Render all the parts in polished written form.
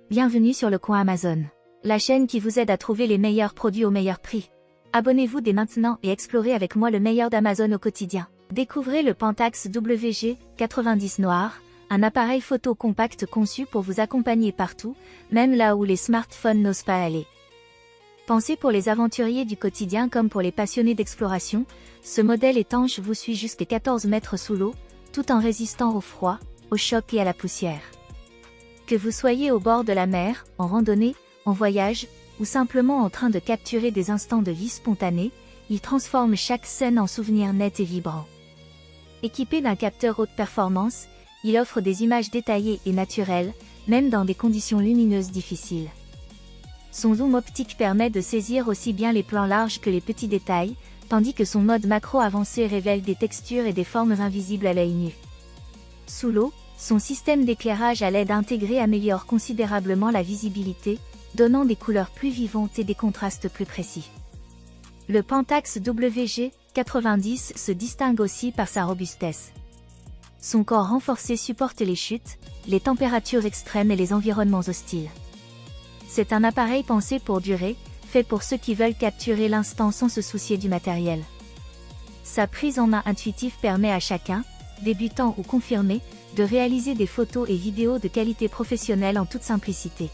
Bienvenue sur Le Coin Amazon, la chaîne qui vous aide à trouver les meilleurs produits au meilleur prix. Abonnez-vous dès maintenant et explorez avec moi le meilleur d'Amazon au quotidien. Découvrez le Pentax WG90 Noir, un appareil photo compact conçu pour vous accompagner partout, même là où les smartphones n'osent pas aller. Pensé pour les aventuriers du quotidien comme pour les passionnés d'exploration, ce modèle étanche vous suit jusqu'à 14 mètres sous l'eau, tout en résistant au froid, au choc et à la poussière. Que vous soyez au bord de la mer, en randonnée, en voyage, ou simplement en train de capturer des instants de vie spontanés, il transforme chaque scène en souvenir net et vibrant. Équipé d'un capteur haute performance, il offre des images détaillées et naturelles, même dans des conditions lumineuses difficiles. Son zoom optique permet de saisir aussi bien les plans larges que les petits détails, tandis que son mode macro avancé révèle des textures et des formes invisibles à l'œil nu. Sous l'eau, son système d'éclairage à LED intégré améliore considérablement la visibilité, donnant des couleurs plus vivantes et des contrastes plus précis. Le Pentax WG90 se distingue aussi par sa robustesse. Son corps renforcé supporte les chutes, les températures extrêmes et les environnements hostiles. C'est un appareil pensé pour durer, fait pour ceux qui veulent capturer l'instant sans se soucier du matériel. Sa prise en main intuitive permet à chacun, débutant ou confirmé, de réaliser des photos et vidéos de qualité professionnelle en toute simplicité.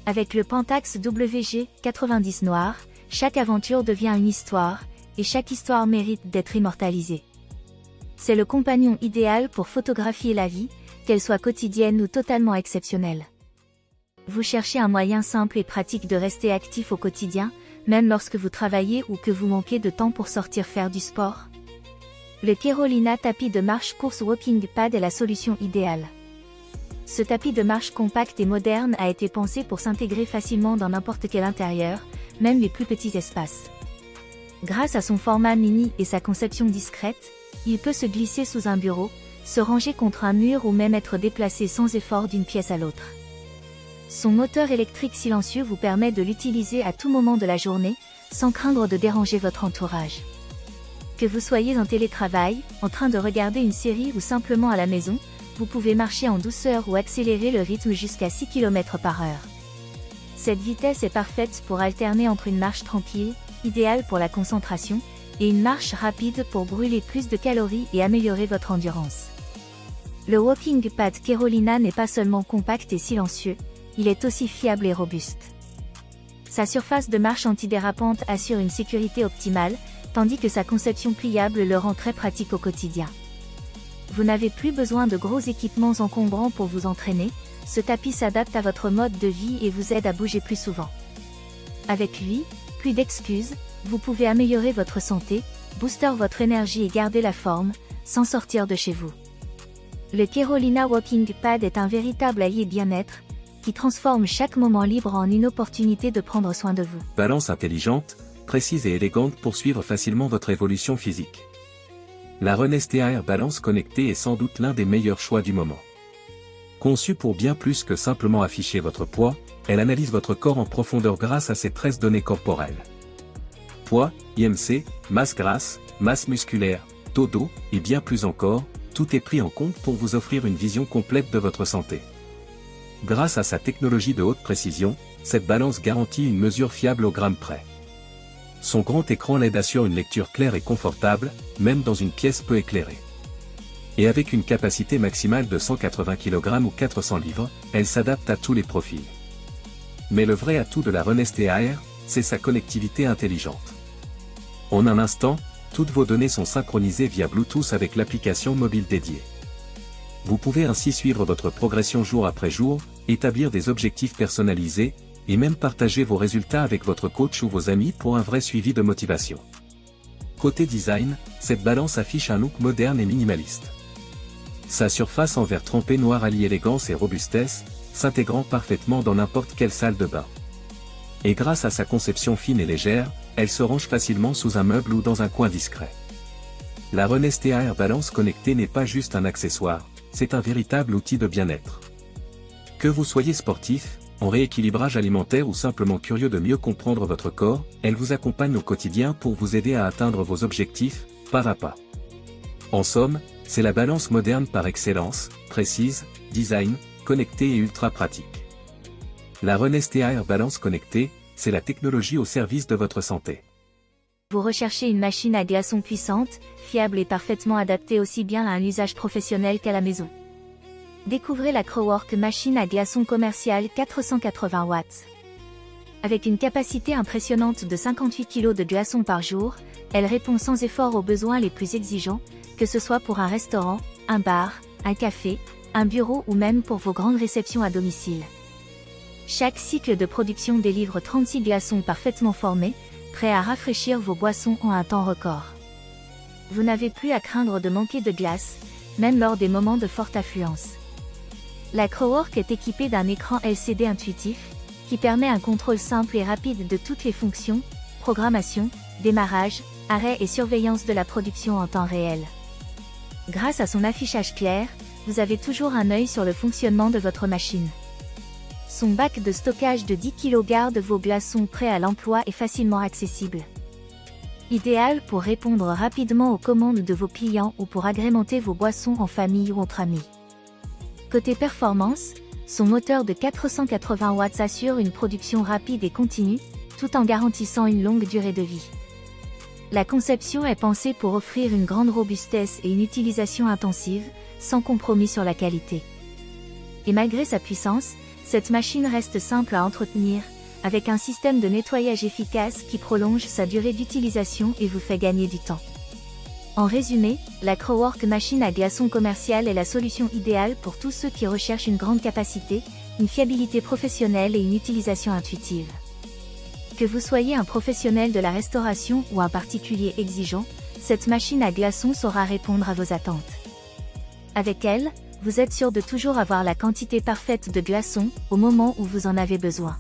Avec le Pentax WG90 Noir, chaque aventure devient une histoire, et chaque histoire mérite d'être immortalisée. C'est le compagnon idéal pour photographier la vie, qu'elle soit quotidienne ou totalement exceptionnelle. Vous cherchez un moyen simple et pratique de rester actif au quotidien, même lorsque vous travaillez ou que vous manquez de temps pour sortir faire du sport? Le Kerolina tapis de marche course Walking Pad est la solution idéale. Ce tapis de marche compact et moderne a été pensé pour s'intégrer facilement dans n'importe quel intérieur, même les plus petits espaces. Grâce à son format mini et sa conception discrète, il peut se glisser sous un bureau, se ranger contre un mur ou même être déplacé sans effort d'une pièce à l'autre. Son moteur électrique silencieux vous permet de l'utiliser à tout moment de la journée, sans craindre de déranger votre entourage. Que vous soyez en télétravail, en train de regarder une série ou simplement à la maison, vous pouvez marcher en douceur ou accélérer le rythme jusqu'à 6 km/h. Cette vitesse est parfaite pour alterner entre une marche tranquille, idéale pour la concentration, et une marche rapide pour brûler plus de calories et améliorer votre endurance. Le Walking Pad Kerolina n'est pas seulement compact et silencieux, il est aussi fiable et robuste. Sa surface de marche antidérapante assure une sécurité optimale, tandis que sa conception pliable le rend très pratique au quotidien. Vous n'avez plus besoin de gros équipements encombrants pour vous entraîner, ce tapis s'adapte à votre mode de vie et vous aide à bouger plus souvent. Avec lui, plus d'excuses, vous pouvez améliorer votre santé, booster votre énergie et garder la forme, sans sortir de chez vous. Le Kerolina Walking Pad est un véritable allié bien-être, qui transforme chaque moment libre en une opportunité de prendre soin de vous. Balance intelligente, précise et élégante pour suivre facilement votre évolution physique. La Reneste Air Balance connectée est sans doute l'un des meilleurs choix du moment. Conçue pour bien plus que simplement afficher votre poids, elle analyse votre corps en profondeur grâce à ses 13 données corporelles. Poids, IMC, masse grasse, masse musculaire, taux d'eau, et bien plus encore, tout est pris en compte pour vous offrir une vision complète de votre santé. Grâce à sa technologie de haute précision, cette balance garantit une mesure fiable au gramme près. Son grand écran LED assure une lecture claire et confortable, même dans une pièce peu éclairée. Et avec une capacité maximale de 180 kg ou 400 livres, elle s'adapte à tous les profils. Mais le vrai atout de la Reneste Air, c'est sa connectivité intelligente. En un instant, toutes vos données sont synchronisées via Bluetooth avec l'application mobile dédiée. Vous pouvez ainsi suivre votre progression jour après jour, établir des objectifs personnalisés, et même partager vos résultats avec votre coach ou vos amis pour un vrai suivi de motivation. Côté design, cette balance affiche un look moderne et minimaliste. Sa surface en verre trempé noir allie élégance et robustesse, s'intégrant parfaitement dans n'importe quelle salle de bain. Et grâce à sa conception fine et légère, elle se range facilement sous un meuble ou dans un coin discret. La Reneste Air Balance connectée n'est pas juste un accessoire, c'est un véritable outil de bien-être. Que vous soyez sportif, en rééquilibrage alimentaire ou simplement curieux de mieux comprendre votre corps, elle vous accompagne au quotidien pour vous aider à atteindre vos objectifs, pas à pas. En somme, c'est la balance moderne par excellence, précise, design, connectée et ultra pratique. La Renest Air Balance connectée, c'est la technologie au service de votre santé. Vous recherchez une machine à glaçons puissante, fiable et parfaitement adaptée aussi bien à un usage professionnel qu'à la maison. Découvrez la Crowwork machine à glaçons commerciale 480 watts. Avec une capacité impressionnante de 58 kg de glaçons par jour, elle répond sans effort aux besoins les plus exigeants, que ce soit pour un restaurant, un bar, un café, un bureau ou même pour vos grandes réceptions à domicile. Chaque cycle de production délivre 36 glaçons parfaitement formés, prêts à rafraîchir vos boissons en un temps record. Vous n'avez plus à craindre de manquer de glace, même lors des moments de forte affluence. La Crowwork est équipée d'un écran LCD intuitif, qui permet un contrôle simple et rapide de toutes les fonctions, programmation, démarrage, arrêt et surveillance de la production en temps réel. Grâce à son affichage clair, vous avez toujours un œil sur le fonctionnement de votre machine. Son bac de stockage de 10 kg garde vos glaçons prêts à l'emploi et facilement accessibles. Idéal pour répondre rapidement aux commandes de vos clients ou pour agrémenter vos boissons en famille ou entre amis. Côté performance, son moteur de 480 watts assure une production rapide et continue, tout en garantissant une longue durée de vie. La conception est pensée pour offrir une grande robustesse et une utilisation intensive, sans compromis sur la qualité. Et malgré sa puissance, cette machine reste simple à entretenir, avec un système de nettoyage efficace qui prolonge sa durée d'utilisation et vous fait gagner du temps. En résumé, la Crowwork machine à glaçons commerciale est la solution idéale pour tous ceux qui recherchent une grande capacité, une fiabilité professionnelle et une utilisation intuitive. Que vous soyez un professionnel de la restauration ou un particulier exigeant, cette machine à glaçons saura répondre à vos attentes. Avec elle, vous êtes sûr de toujours avoir la quantité parfaite de glaçons, au moment où vous en avez besoin.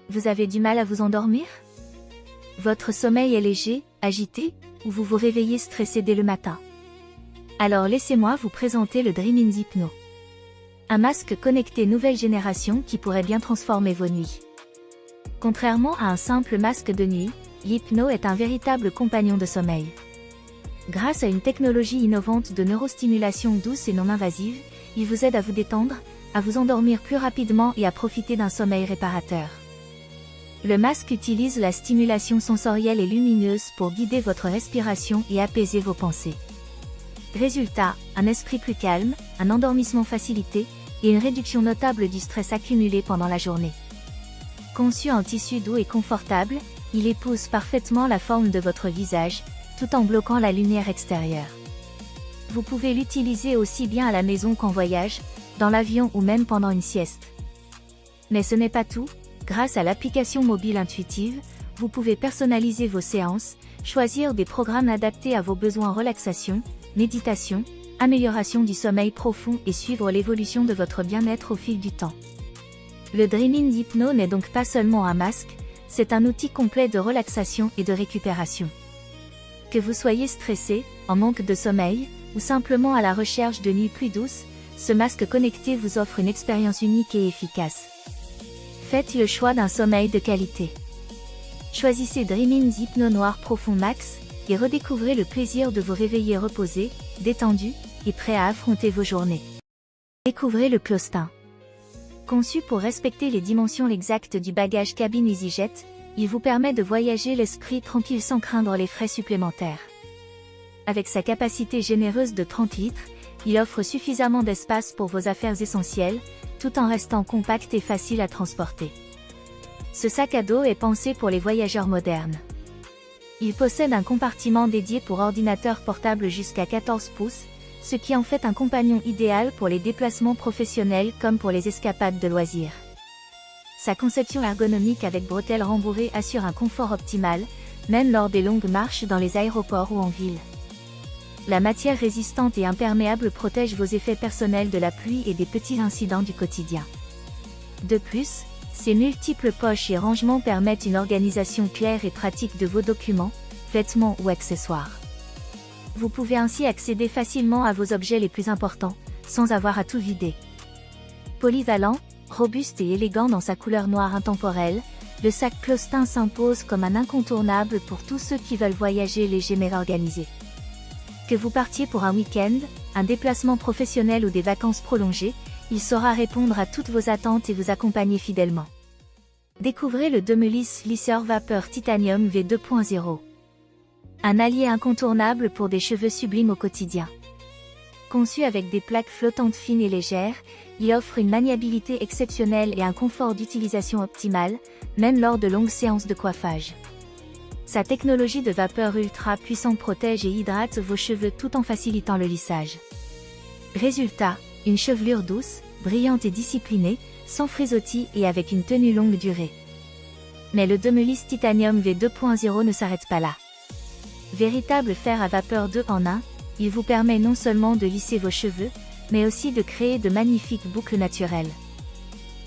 Vous avez du mal à vous endormir? Votre sommeil est léger, agité, ou vous vous réveillez stressé dès le matin? Alors laissez-moi vous présenter le Dream Hypno. Un masque connecté nouvelle génération qui pourrait bien transformer vos nuits. Contrairement à un simple masque de nuit, l'Hypno est un véritable compagnon de sommeil. Grâce à une technologie innovante de neurostimulation douce et non invasive, il vous aide à vous détendre, à vous endormir plus rapidement et à profiter d'un sommeil réparateur. Le masque utilise la stimulation sensorielle et lumineuse pour guider votre respiration et apaiser vos pensées. Résultat, un esprit plus calme, un endormissement facilité, et une réduction notable du stress accumulé pendant la journée. Conçu en tissu doux et confortable, il épouse parfaitement la forme de votre visage, tout en bloquant la lumière extérieure. Vous pouvez l'utiliser aussi bien à la maison qu'en voyage, dans l'avion ou même pendant une sieste. Mais ce n'est pas tout, grâce à l'application mobile intuitive, vous pouvez personnaliser vos séances, choisir des programmes adaptés à vos besoins relaxation, méditation, amélioration du sommeil profond et suivre l'évolution de votre bien-être au fil du temps. Le Dream Hypno n'est donc pas seulement un masque, c'est un outil complet de relaxation et de récupération. Que vous soyez stressé, en manque de sommeil, ou simplement à la recherche de nuits plus douces, ce masque connecté vous offre une expérience unique et efficace. Faites le choix d'un sommeil de qualité. Choisissez Dream Hypno Noir Profond Max, et redécouvrez le plaisir de vous réveiller reposé, détendu, et prêt à affronter vos journées. Découvrez le Clostin. Conçu pour respecter les dimensions exactes du bagage cabine EasyJet, il vous permet de voyager l'esprit tranquille sans craindre les frais supplémentaires. Avec sa capacité généreuse de 30 litres, il offre suffisamment d'espace pour vos affaires essentielles, tout en restant compact et facile à transporter. Ce sac à dos est pensé pour les voyageurs modernes. Il possède un compartiment dédié pour ordinateur portable jusqu'à 14 pouces, ce qui en fait un compagnon idéal pour les déplacements professionnels comme pour les escapades de loisirs. Sa conception ergonomique avec bretelles rembourrées assure un confort optimal, même lors des longues marches dans les aéroports ou en ville. La matière résistante et imperméable protège vos effets personnels de la pluie et des petits incidents du quotidien. De plus, ses multiples poches et rangements permettent une organisation claire et pratique de vos documents, vêtements ou accessoires. Vous pouvez ainsi accéder facilement à vos objets les plus importants, sans avoir à tout vider. Polyvalent, robuste et élégant dans sa couleur noire intemporelle, le sac Clostin s'impose comme un incontournable pour tous ceux qui veulent voyager léger mais organisé. Que vous partiez pour un week-end, un déplacement professionnel ou des vacances prolongées, Il saura répondre à toutes vos attentes et vous accompagner fidèlement. Découvrez le Domelis Lisseur Vapeur Titanium V2.0. Un allié incontournable pour des cheveux sublimes au quotidien. Conçu avec des plaques flottantes fines et légères, il offre une maniabilité exceptionnelle et un confort d'utilisation optimal, même lors de longues séances de coiffage. Sa technologie de vapeur ultra puissante protège et hydrate vos cheveux tout en facilitant le lissage. Résultat, une chevelure douce, brillante et disciplinée, sans frisottis et avec une tenue longue durée. Mais le Domelis Titanium V2.0 ne s'arrête pas là. Véritable fer à vapeur 2 en 1, il vous permet non seulement de lisser vos cheveux, mais aussi de créer de magnifiques boucles naturelles.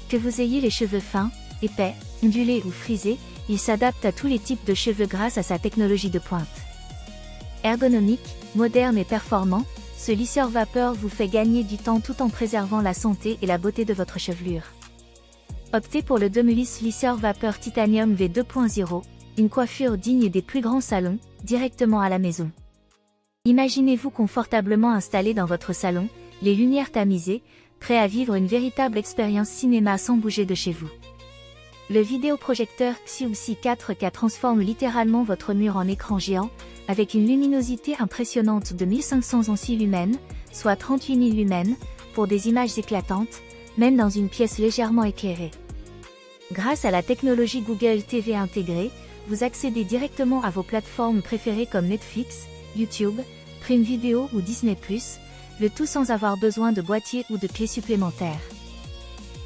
Que vous ayez les cheveux fins, épais, ondulés ou frisés, il s'adapte à tous les types de cheveux grâce à sa technologie de pointe. Ergonomique, moderne et performant, ce lisseur vapeur vous fait gagner du temps tout en préservant la santé et la beauté de votre chevelure. Optez pour le Domelis Lisseur Vapeur Titanium V2.0, une coiffure digne des plus grands salons, directement à la maison. Imaginez-vous confortablement installé dans votre salon, les lumières tamisées, prêt à vivre une véritable expérience cinéma sans bouger de chez vous. Le vidéoprojecteur Xiaomi 4K transforme littéralement votre mur en écran géant, avec une luminosité impressionnante de 1500 ampsilumens, soit 38 000 lumens, pour des images éclatantes, même dans une pièce légèrement éclairée. Grâce à la technologie Google TV intégrée, vous accédez directement à vos plateformes préférées comme Netflix, YouTube, Prime Video ou Disney+, le tout sans avoir besoin de boîtier ou de clés supplémentaires.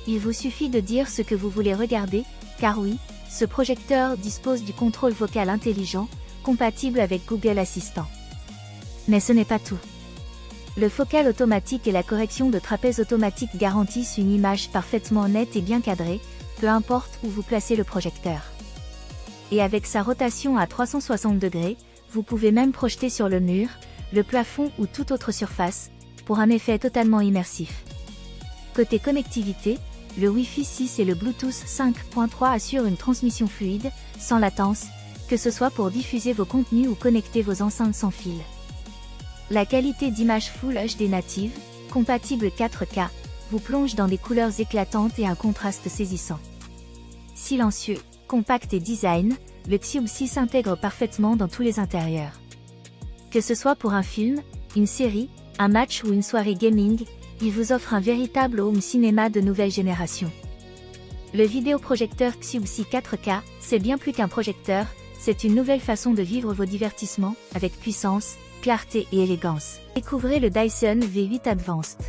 Il vous suffit de dire ce que vous voulez regarder, car oui, ce projecteur dispose du contrôle vocal intelligent, compatible avec Google Assistant. Mais ce n'est pas tout. Le focal automatique et la correction de trapèze automatique garantissent une image parfaitement nette et bien cadrée, peu importe où vous placez le projecteur. Et avec sa rotation à 360 degrés, vous pouvez même projeter sur le mur, le plafond ou toute autre surface, pour un effet totalement immersif. Côté connectivité, le Wi-Fi 6 et le Bluetooth 5.3 assurent une transmission fluide, sans latence, que ce soit pour diffuser vos contenus ou connecter vos enceintes sans fil. La qualité d'image Full HD native, compatible 4K, vous plonge dans des couleurs éclatantes et un contraste saisissant. Silencieux, compact et design, le Xiaomi s'intègre parfaitement dans tous les intérieurs. Que ce soit pour un film, une série, un match ou une soirée gaming, il vous offre un véritable home cinéma de nouvelle génération. Le vidéoprojecteur Xiaomi 4K, c'est bien plus qu'un projecteur, c'est une nouvelle façon de vivre vos divertissements, avec puissance, clarté et élégance. Découvrez le Dyson V8 Advanced.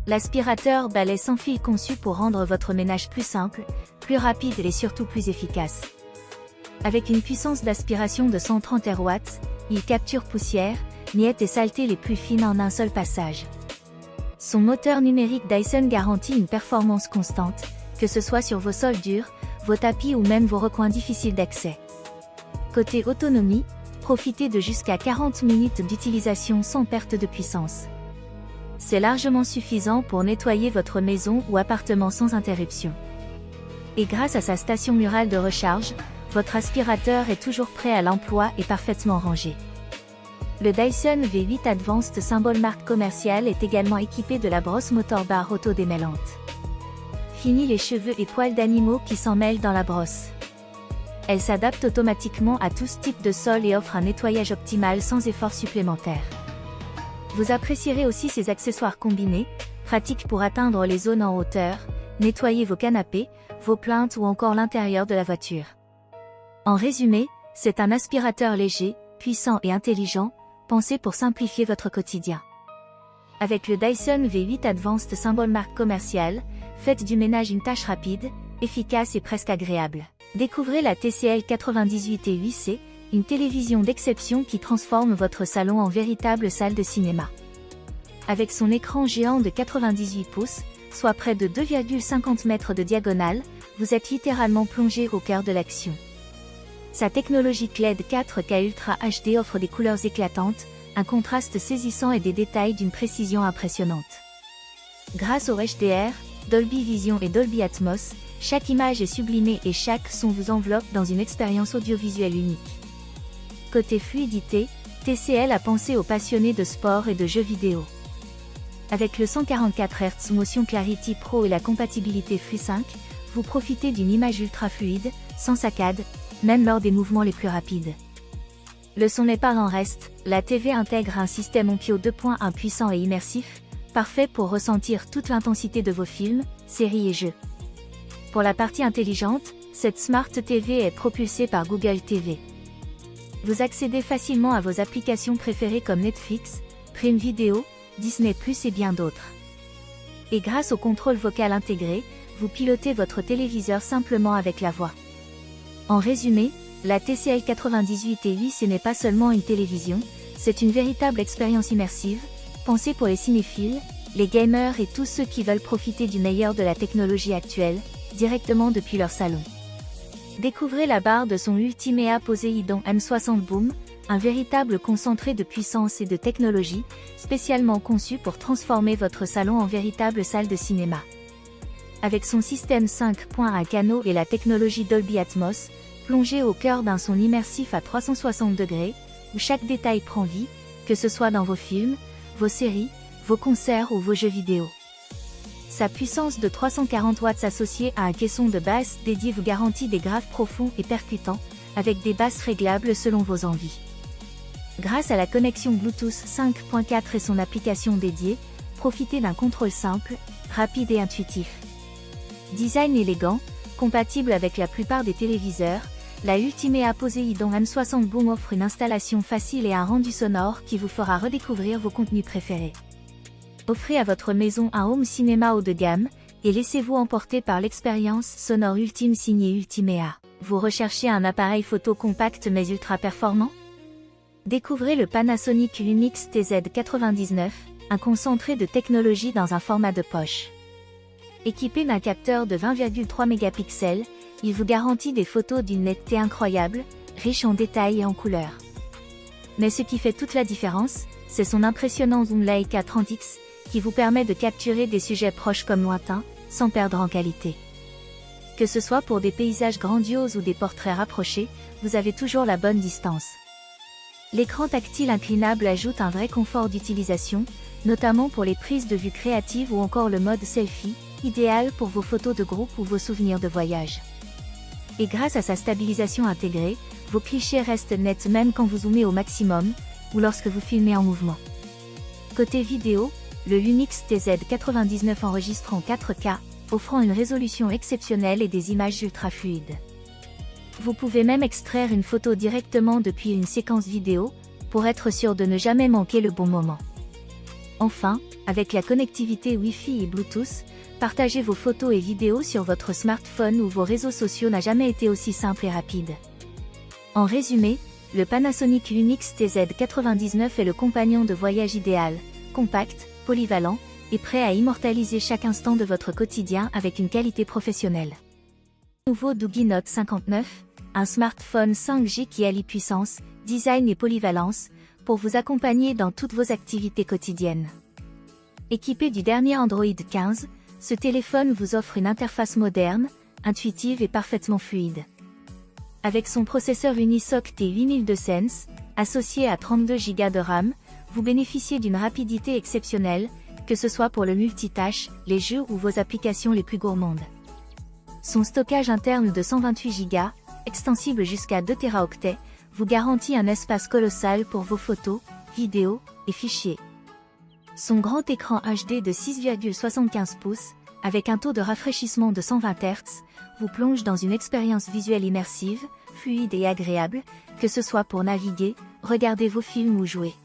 L'aspirateur balai sans fil conçu pour rendre votre ménage plus simple, plus rapide et surtout plus efficace. Avec une puissance d'aspiration de 130 Hz, il capture poussière, miettes et saletés les plus fines en un seul passage. Son moteur numérique Dyson garantit une performance constante, que ce soit sur vos sols durs, vos tapis ou même vos recoins difficiles d'accès. Côté autonomie, profitez de jusqu'à 40 minutes d'utilisation sans perte de puissance. C'est largement suffisant pour nettoyer votre maison ou appartement sans interruption. Et grâce à sa station murale de recharge, votre aspirateur est toujours prêt à l'emploi et parfaitement rangé. Le Dyson V8 Advanced, symbole marque commerciale, est également équipé de la brosse motor bar auto-démêlante. Fini les cheveux et poils d'animaux qui s'en mêlent dans la brosse. Elle s'adapte automatiquement à tout type de sol et offre un nettoyage optimal sans effort supplémentaire. Vous apprécierez aussi ses accessoires combinés, pratiques pour atteindre les zones en hauteur, nettoyer vos canapés, vos plinthes ou encore l'intérieur de la voiture. En résumé, c'est un aspirateur léger, puissant et intelligent, pensé pour simplifier votre quotidien. Avec le Dyson V8 Advanced, symbole marque commerciale, faites du ménage une tâche rapide, efficace et presque agréable. Découvrez la TCL 98 et 8C, une télévision d'exception qui transforme votre salon en véritable salle de cinéma. Avec son écran géant de 98 pouces, soit près de 2,50 mètres de diagonale, vous êtes littéralement plongé au cœur de l'action. Sa technologie LED 4K Ultra HD offre des couleurs éclatantes, un contraste saisissant et des détails d'une précision impressionnante. Grâce au HDR, Dolby Vision et Dolby Atmos, chaque image est sublimée et chaque son vous enveloppe dans une expérience audiovisuelle unique. Côté fluidité, TCL a pensé aux passionnés de sport et de jeux vidéo. Avec le 144 Hz Motion Clarity Pro et la compatibilité FreeSync, vous profitez d'une image ultra fluide, sans saccade, même lors des mouvements les plus rapides. Le son n'est pas en reste, la TV intègre un système Onkyo 2.1 puissant et immersif, parfait pour ressentir toute l'intensité de vos films, séries et jeux. Pour la partie intelligente, cette Smart TV est propulsée par Google TV. Vous accédez facilement à vos applications préférées comme Netflix, Prime Video, Disney+, et bien d'autres. Et grâce au contrôle vocal intégré, vous pilotez votre téléviseur simplement avec la voix. En résumé, la TCL 98 ce n'est pas seulement une télévision, c'est une véritable expérience immersive, pensée pour les cinéphiles, les gamers et tous ceux qui veulent profiter du meilleur de la technologie actuelle, directement depuis leur salon. Découvrez la barre de son Ultimea Poseidon M60 Boom, un véritable concentré de puissance et de technologie, spécialement conçu pour transformer votre salon en véritable salle de cinéma. Avec son système 5.1 Cano et la technologie Dolby Atmos, plongez au cœur d'un son immersif à 360 degrés, où chaque détail prend vie, que ce soit dans vos films, vos séries, vos concerts ou vos jeux vidéo. Sa puissance de 340 watts associée à un caisson de basse dédié vous garantit des graves profonds et percutants, avec des basses réglables selon vos envies. Grâce à la connexion Bluetooth 5.4 et son application dédiée, profitez d'un contrôle simple, rapide et intuitif. Design élégant, compatible avec la plupart des téléviseurs, la Ultimea Poseidon M60 Boom offre une installation facile et un rendu sonore qui vous fera redécouvrir vos contenus préférés. Offrez à votre maison un home cinéma haut de gamme, et laissez-vous emporter par l'expérience sonore ultime signée Ultimea. Vous recherchez un appareil photo compact mais ultra performant? Découvrez le Panasonic Lumix TZ99, un concentré de technologie dans un format de poche. Équipé d'un capteur de 20,3 mégapixels, il vous garantit des photos d'une netteté incroyable, riche en détails et en couleurs. Mais ce qui fait toute la différence, c'est son impressionnant zoom Leica 30X, qui vous permet de capturer des sujets proches comme lointains, sans perdre en qualité. Que ce soit pour des paysages grandioses ou des portraits rapprochés, vous avez toujours la bonne distance. L'écran tactile inclinable ajoute un vrai confort d'utilisation, notamment pour les prises de vue créatives ou encore le mode selfie, idéal pour vos photos de groupe ou vos souvenirs de voyage. Et grâce à sa stabilisation intégrée, vos clichés restent nets même quand vous zoomez au maximum, ou lorsque vous filmez en mouvement. Côté vidéo, le Lumix TZ99 enregistre en 4K, offrant une résolution exceptionnelle et des images ultra fluides. Vous pouvez même extraire une photo directement depuis une séquence vidéo, pour être sûr de ne jamais manquer le bon moment. Enfin, avec la connectivité Wi-Fi et Bluetooth, partager vos photos et vidéos sur votre smartphone ou vos réseaux sociaux n'a jamais été aussi simple et rapide. En résumé, le Panasonic Lumix TZ99 est le compagnon de voyage idéal, compact, polyvalent, et prêt à immortaliser chaque instant de votre quotidien avec une qualité professionnelle. Nouveau Doogee Note 59, un smartphone 5G qui allie puissance, design et polyvalence, pour vous accompagner dans toutes vos activités quotidiennes. Équipé du dernier Android 15, ce téléphone vous offre une interface moderne, intuitive et parfaitement fluide. Avec son processeur Unisoc T8200, associé à 32 Go de RAM, vous bénéficiez d'une rapidité exceptionnelle, que ce soit pour le multitâche, les jeux ou vos applications les plus gourmandes. Son stockage interne de 128 Go, extensible jusqu'à 2 Teraoctets, vous garantit un espace colossal pour vos photos, vidéos et fichiers. Son grand écran HD de 6,75 pouces, avec un taux de rafraîchissement de 120 Hz, vous plonge dans une expérience visuelle immersive, fluide et agréable, que ce soit pour naviguer, regarder vos films ou jouer.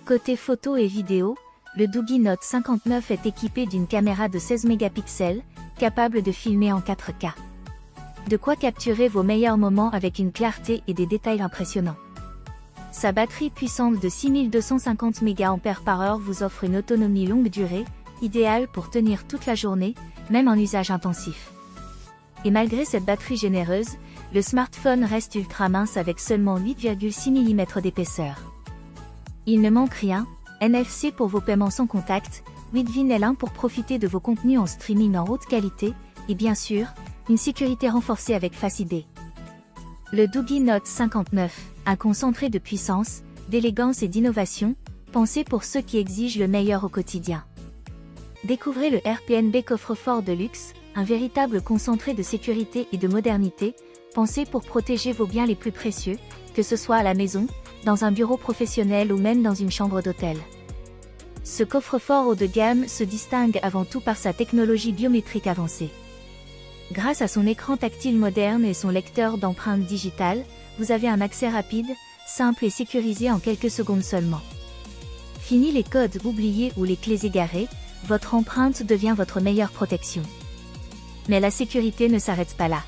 Côté photo et vidéo, le Doogee Note 59 est équipé d'une caméra de 16 mégapixels, capable de filmer en 4K. De quoi capturer vos meilleurs moments avec une clarté et des détails impressionnants. Sa batterie puissante de 6250 mAh vous offre une autonomie longue durée, idéale pour tenir toute la journée, même en usage intensif. Et malgré cette batterie généreuse, le smartphone reste ultra mince avec seulement 8,6 mm d'épaisseur. Il ne manque rien, NFC pour vos paiements sans contact, 8VIN L1 pour profiter de vos contenus en streaming en haute qualité, et bien sûr, une sécurité renforcée avec Face ID. Le Doogee Note 59, un concentré de puissance, d'élégance et d'innovation, pensé pour ceux qui exigent le meilleur au quotidien. Découvrez le Airbnb coffre-fort de luxe, un véritable concentré de sécurité et de modernité, pensé pour protéger vos biens les plus précieux, que ce soit à la maison, dans un bureau professionnel ou même dans une chambre d'hôtel. Ce coffre-fort haut de gamme se distingue avant tout par sa technologie biométrique avancée. Grâce à son écran tactile moderne et son lecteur d'empreintes digitales, vous avez un accès rapide, simple et sécurisé en quelques secondes seulement. Fini les codes oubliés ou les clés égarées, votre empreinte devient votre meilleure protection. Mais la sécurité ne s'arrête pas là.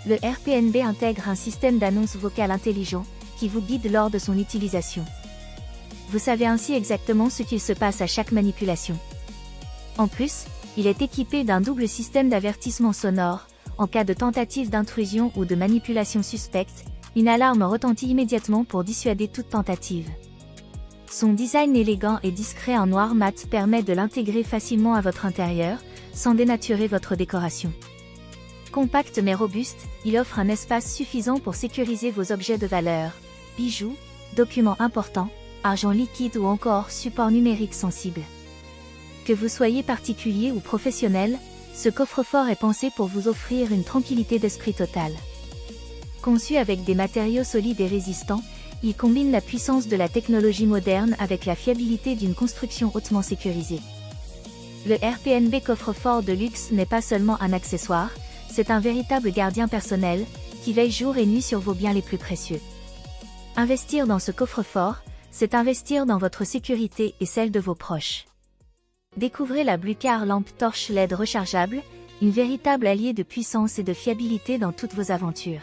Le Airbnb intègre un système d'annonce vocale intelligent, qui vous guide lors de son utilisation. Vous savez ainsi exactement ce qu'il se passe à chaque manipulation. En plus, il est équipé d'un double système d'avertissement sonore. En cas de tentative d'intrusion ou de manipulation suspecte, une alarme retentit immédiatement pour dissuader toute tentative. Son design élégant et discret en noir mat permet de l'intégrer facilement à votre intérieur, sans dénaturer votre décoration. Compact mais robuste, il offre un espace suffisant pour sécuriser vos objets de valeur, bijoux, documents importants, argent liquide ou encore support numérique sensible. Que vous soyez particulier ou professionnel, ce coffre-fort est pensé pour vous offrir une tranquillité d'esprit totale. Conçu avec des matériaux solides et résistants, il combine la puissance de la technologie moderne avec la fiabilité d'une construction hautement sécurisée. Le Airbnb coffre-fort de luxe n'est pas seulement un accessoire, c'est un véritable gardien personnel, qui veille jour et nuit sur vos biens les plus précieux. Investir dans ce coffre-fort, c'est investir dans votre sécurité et celle de vos proches. Découvrez la Bluecar lampe torche LED rechargeable, une véritable alliée de puissance et de fiabilité dans toutes vos aventures.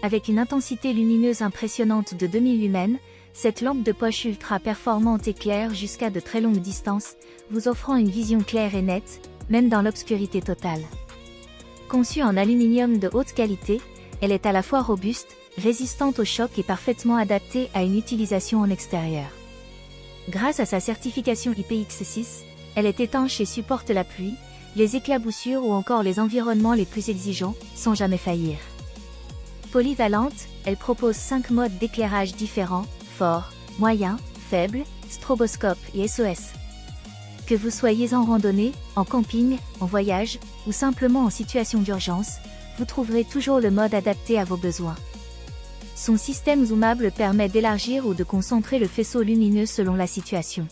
Avec une intensité lumineuse impressionnante de 2000 lumens, cette lampe de poche ultra performante éclaire jusqu'à de très longues distances, vous offrant une vision claire et nette, même dans l'obscurité totale. Conçue en aluminium de haute qualité, elle est à la fois robuste, résistante au choc et parfaitement adaptée à une utilisation en extérieur. Grâce à sa certification IPX6, elle est étanche et supporte la pluie, les éclaboussures ou encore les environnements les plus exigeants, sans jamais faillir. Polyvalente, elle propose 5 modes d'éclairage différents, fort, moyen, faible, stroboscope et SOS. Que vous soyez en randonnée, en camping, en voyage, ou simplement en situation d'urgence, vous trouverez toujours le mode adapté à vos besoins. Son système zoomable permet d'élargir ou de concentrer le faisceau lumineux selon la situation.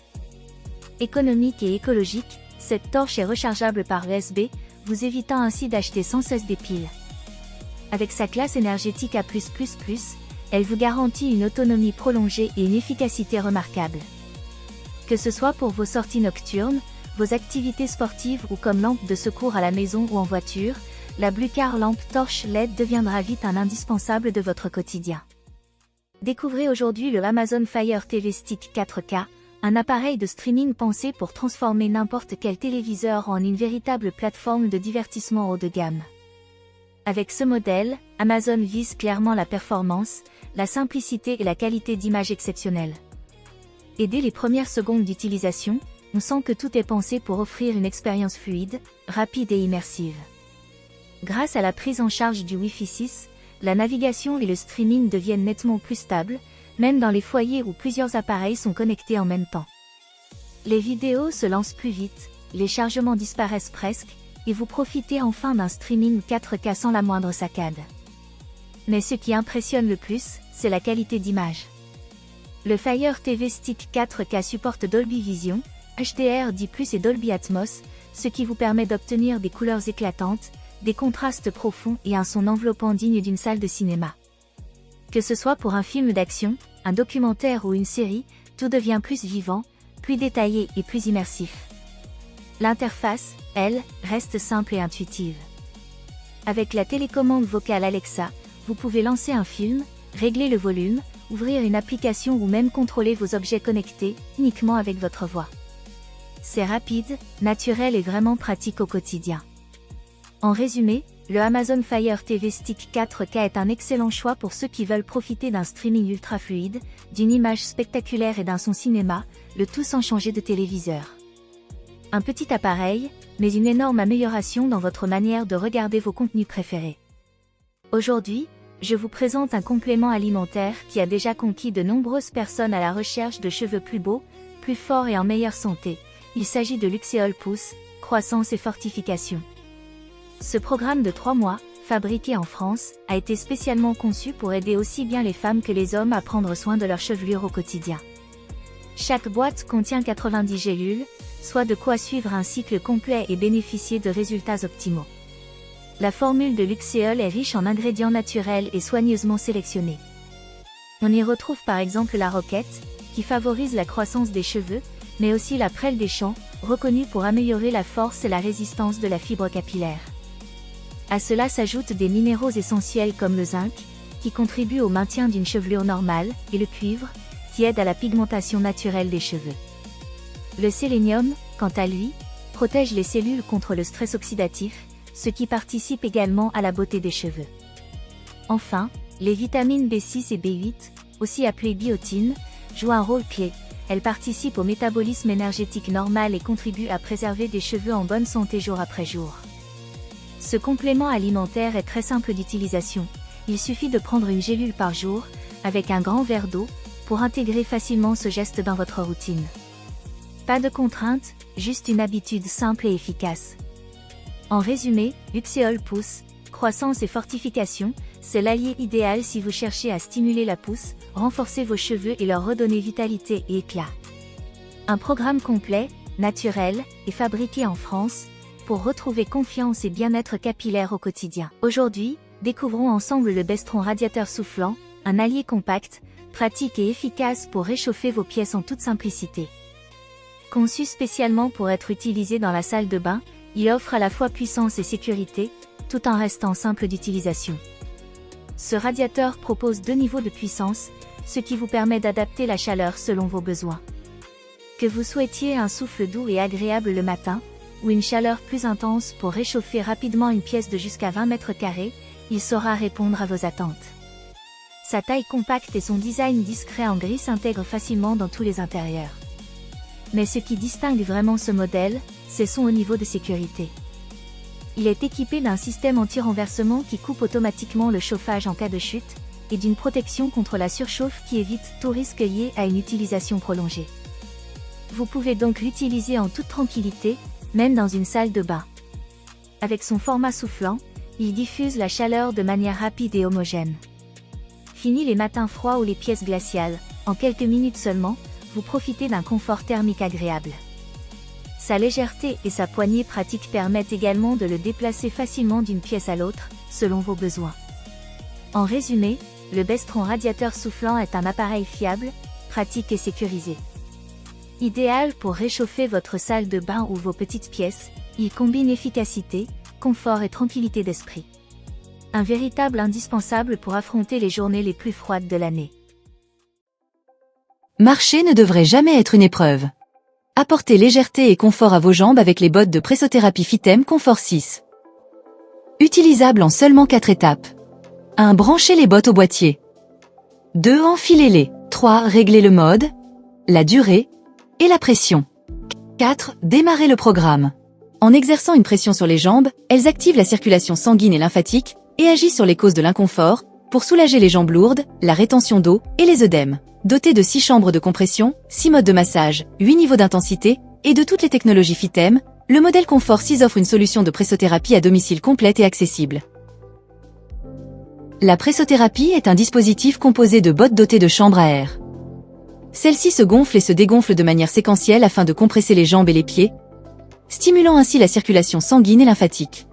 Économique et écologique, cette torche est rechargeable par USB, vous évitant ainsi d'acheter sans cesse des piles. Avec sa classe énergétique A++, elle vous garantit une autonomie prolongée et une efficacité remarquable. Que ce soit pour vos sorties nocturnes, vos activités sportives ou comme lampe de secours à la maison ou en voiture, la Bluecar lampe torche LED deviendra vite un indispensable de votre quotidien. Découvrez aujourd'hui le Amazon Fire TV Stick 4K, un appareil de streaming pensé pour transformer n'importe quel téléviseur en une véritable plateforme de divertissement haut de gamme. Avec ce modèle, Amazon vise clairement la performance, la simplicité et la qualité d'image exceptionnelle. Et dès les premières secondes d'utilisation, on sent que tout est pensé pour offrir une expérience fluide, rapide et immersive. Grâce à la prise en charge du Wi-Fi 6, la navigation et le streaming deviennent nettement plus stables, même dans les foyers où plusieurs appareils sont connectés en même temps. Les vidéos se lancent plus vite, les chargements disparaissent presque, et vous profitez enfin d'un streaming 4K sans la moindre saccade. Mais ce qui impressionne le plus, c'est la qualité d'image. Le Fire TV Stick 4K supporte Dolby Vision, HDR10+, et Dolby Atmos, ce qui vous permet d'obtenir des couleurs éclatantes, des contrastes profonds et un son enveloppant digne d'une salle de cinéma. Que ce soit pour un film d'action, un documentaire ou une série, tout devient plus vivant, plus détaillé et plus immersif. L'interface, elle, reste simple et intuitive. Avec la télécommande vocale Alexa, vous pouvez lancer un film, régler le volume, ouvrir une application ou même contrôler vos objets connectés, uniquement avec votre voix. C'est rapide, naturel et vraiment pratique au quotidien. En résumé, le Amazon Fire TV Stick 4K est un excellent choix pour ceux qui veulent profiter d'un streaming ultra fluide, d'une image spectaculaire et d'un son cinéma, le tout sans changer de téléviseur. Un petit appareil, mais une énorme amélioration dans votre manière de regarder vos contenus préférés. Aujourd'hui, je vous présente un complément alimentaire qui a déjà conquis de nombreuses personnes à la recherche de cheveux plus beaux, plus forts et en meilleure santé, Il s'agit de Luxéol Pousse, croissance et fortification. Ce programme de 3 mois, fabriqué en France, a été spécialement conçu pour aider aussi bien les femmes que les hommes à prendre soin de leur chevelure au quotidien. Chaque boîte contient 90 gélules, soit de quoi suivre un cycle complet et bénéficier de résultats optimaux. La formule de Luxéol est riche en ingrédients naturels et soigneusement sélectionnés. On y retrouve par exemple la roquette, qui favorise la croissance des cheveux, mais aussi la prêle des champs, reconnue pour améliorer la force et la résistance de la fibre capillaire. À cela s'ajoutent des minéraux essentiels comme le zinc, qui contribue au maintien d'une chevelure normale, et le cuivre, qui aide à la pigmentation naturelle des cheveux. Le sélénium, quant à lui, protège les cellules contre le stress oxydatif, ce qui participe également à la beauté des cheveux. Enfin, les vitamines B6 et B8, aussi appelées biotines, jouent un rôle clé. Elles participent au métabolisme énergétique normal et contribuent à préserver des cheveux en bonne santé jour après jour. Ce complément alimentaire est très simple d'utilisation. Il suffit de prendre une gélule par jour, avec un grand verre d'eau, pour intégrer facilement ce geste dans votre routine. Pas de contrainte, juste une habitude simple et efficace. En résumé, Luxéol Pousse, croissance et fortification, c'est l'allié idéal si vous cherchez à stimuler la pousse, renforcer vos cheveux et leur redonner vitalité et éclat. Un programme complet, naturel, et fabriqué en France, pour retrouver confiance et bien-être capillaire au quotidien. Aujourd'hui, découvrons ensemble le Bestron Radiateur Soufflant, un allié compact, pratique et efficace pour réchauffer vos pièces en toute simplicité. Conçu spécialement pour être utilisé dans la salle de bain, il offre à la fois puissance et sécurité, tout en restant simple d'utilisation. Ce radiateur propose 2 niveaux de puissance, ce qui vous permet d'adapter la chaleur selon vos besoins. Que vous souhaitiez un souffle doux et agréable le matin, ou une chaleur plus intense pour réchauffer rapidement une pièce de jusqu'à 20 mètres carrés, il saura répondre à vos attentes. Sa taille compacte et son design discret en gris s'intègrent facilement dans tous les intérieurs. Mais ce qui distingue vraiment ce modèle, c'est son haut niveau de sécurité. Il est équipé d'un système anti-renversement qui coupe automatiquement le chauffage en cas de chute, et d'une protection contre la surchauffe qui évite tout risque lié à une utilisation prolongée. Vous pouvez donc l'utiliser en toute tranquillité, même dans une salle de bain. Avec son format soufflant, il diffuse la chaleur de manière rapide et homogène. Fini les matins froids ou les pièces glaciales, en quelques minutes seulement, vous profitez d'un confort thermique agréable. Sa légèreté et sa poignée pratique permettent également de le déplacer facilement d'une pièce à l'autre, selon vos besoins. En résumé, le Bestron Radiateur Soufflant est un appareil fiable, pratique et sécurisé. Idéal pour réchauffer votre salle de bain ou vos petites pièces, il combine efficacité, confort et tranquillité d'esprit. Un véritable indispensable pour affronter les journées les plus froides de l'année. Marcher ne devrait jamais être une épreuve. Apportez légèreté et confort à vos jambes avec les bottes de pressothérapie Fitem Confort 6. Utilisable en seulement 4 étapes. 1. Branchez les bottes au boîtier. 2. Enfilez-les. 3. Réglez le mode, la durée et la pression. 4. Démarrez le programme. En exerçant une pression sur les jambes, elles activent la circulation sanguine et lymphatique et agissent sur les causes de l'inconfort pour soulager les jambes lourdes, la rétention d'eau et les œdèmes. Doté de 6 chambres de compression, 6 modes de massage, 8 niveaux d'intensité, et de toutes les technologies Fitem, le modèle Confort 6 offre une solution de pressothérapie à domicile complète et accessible. La pressothérapie est un dispositif composé de bottes dotées de chambres à air. Celles-ci se gonflent et se dégonflent de manière séquentielle afin de compresser les jambes et les pieds, stimulant ainsi la circulation sanguine et lymphatique.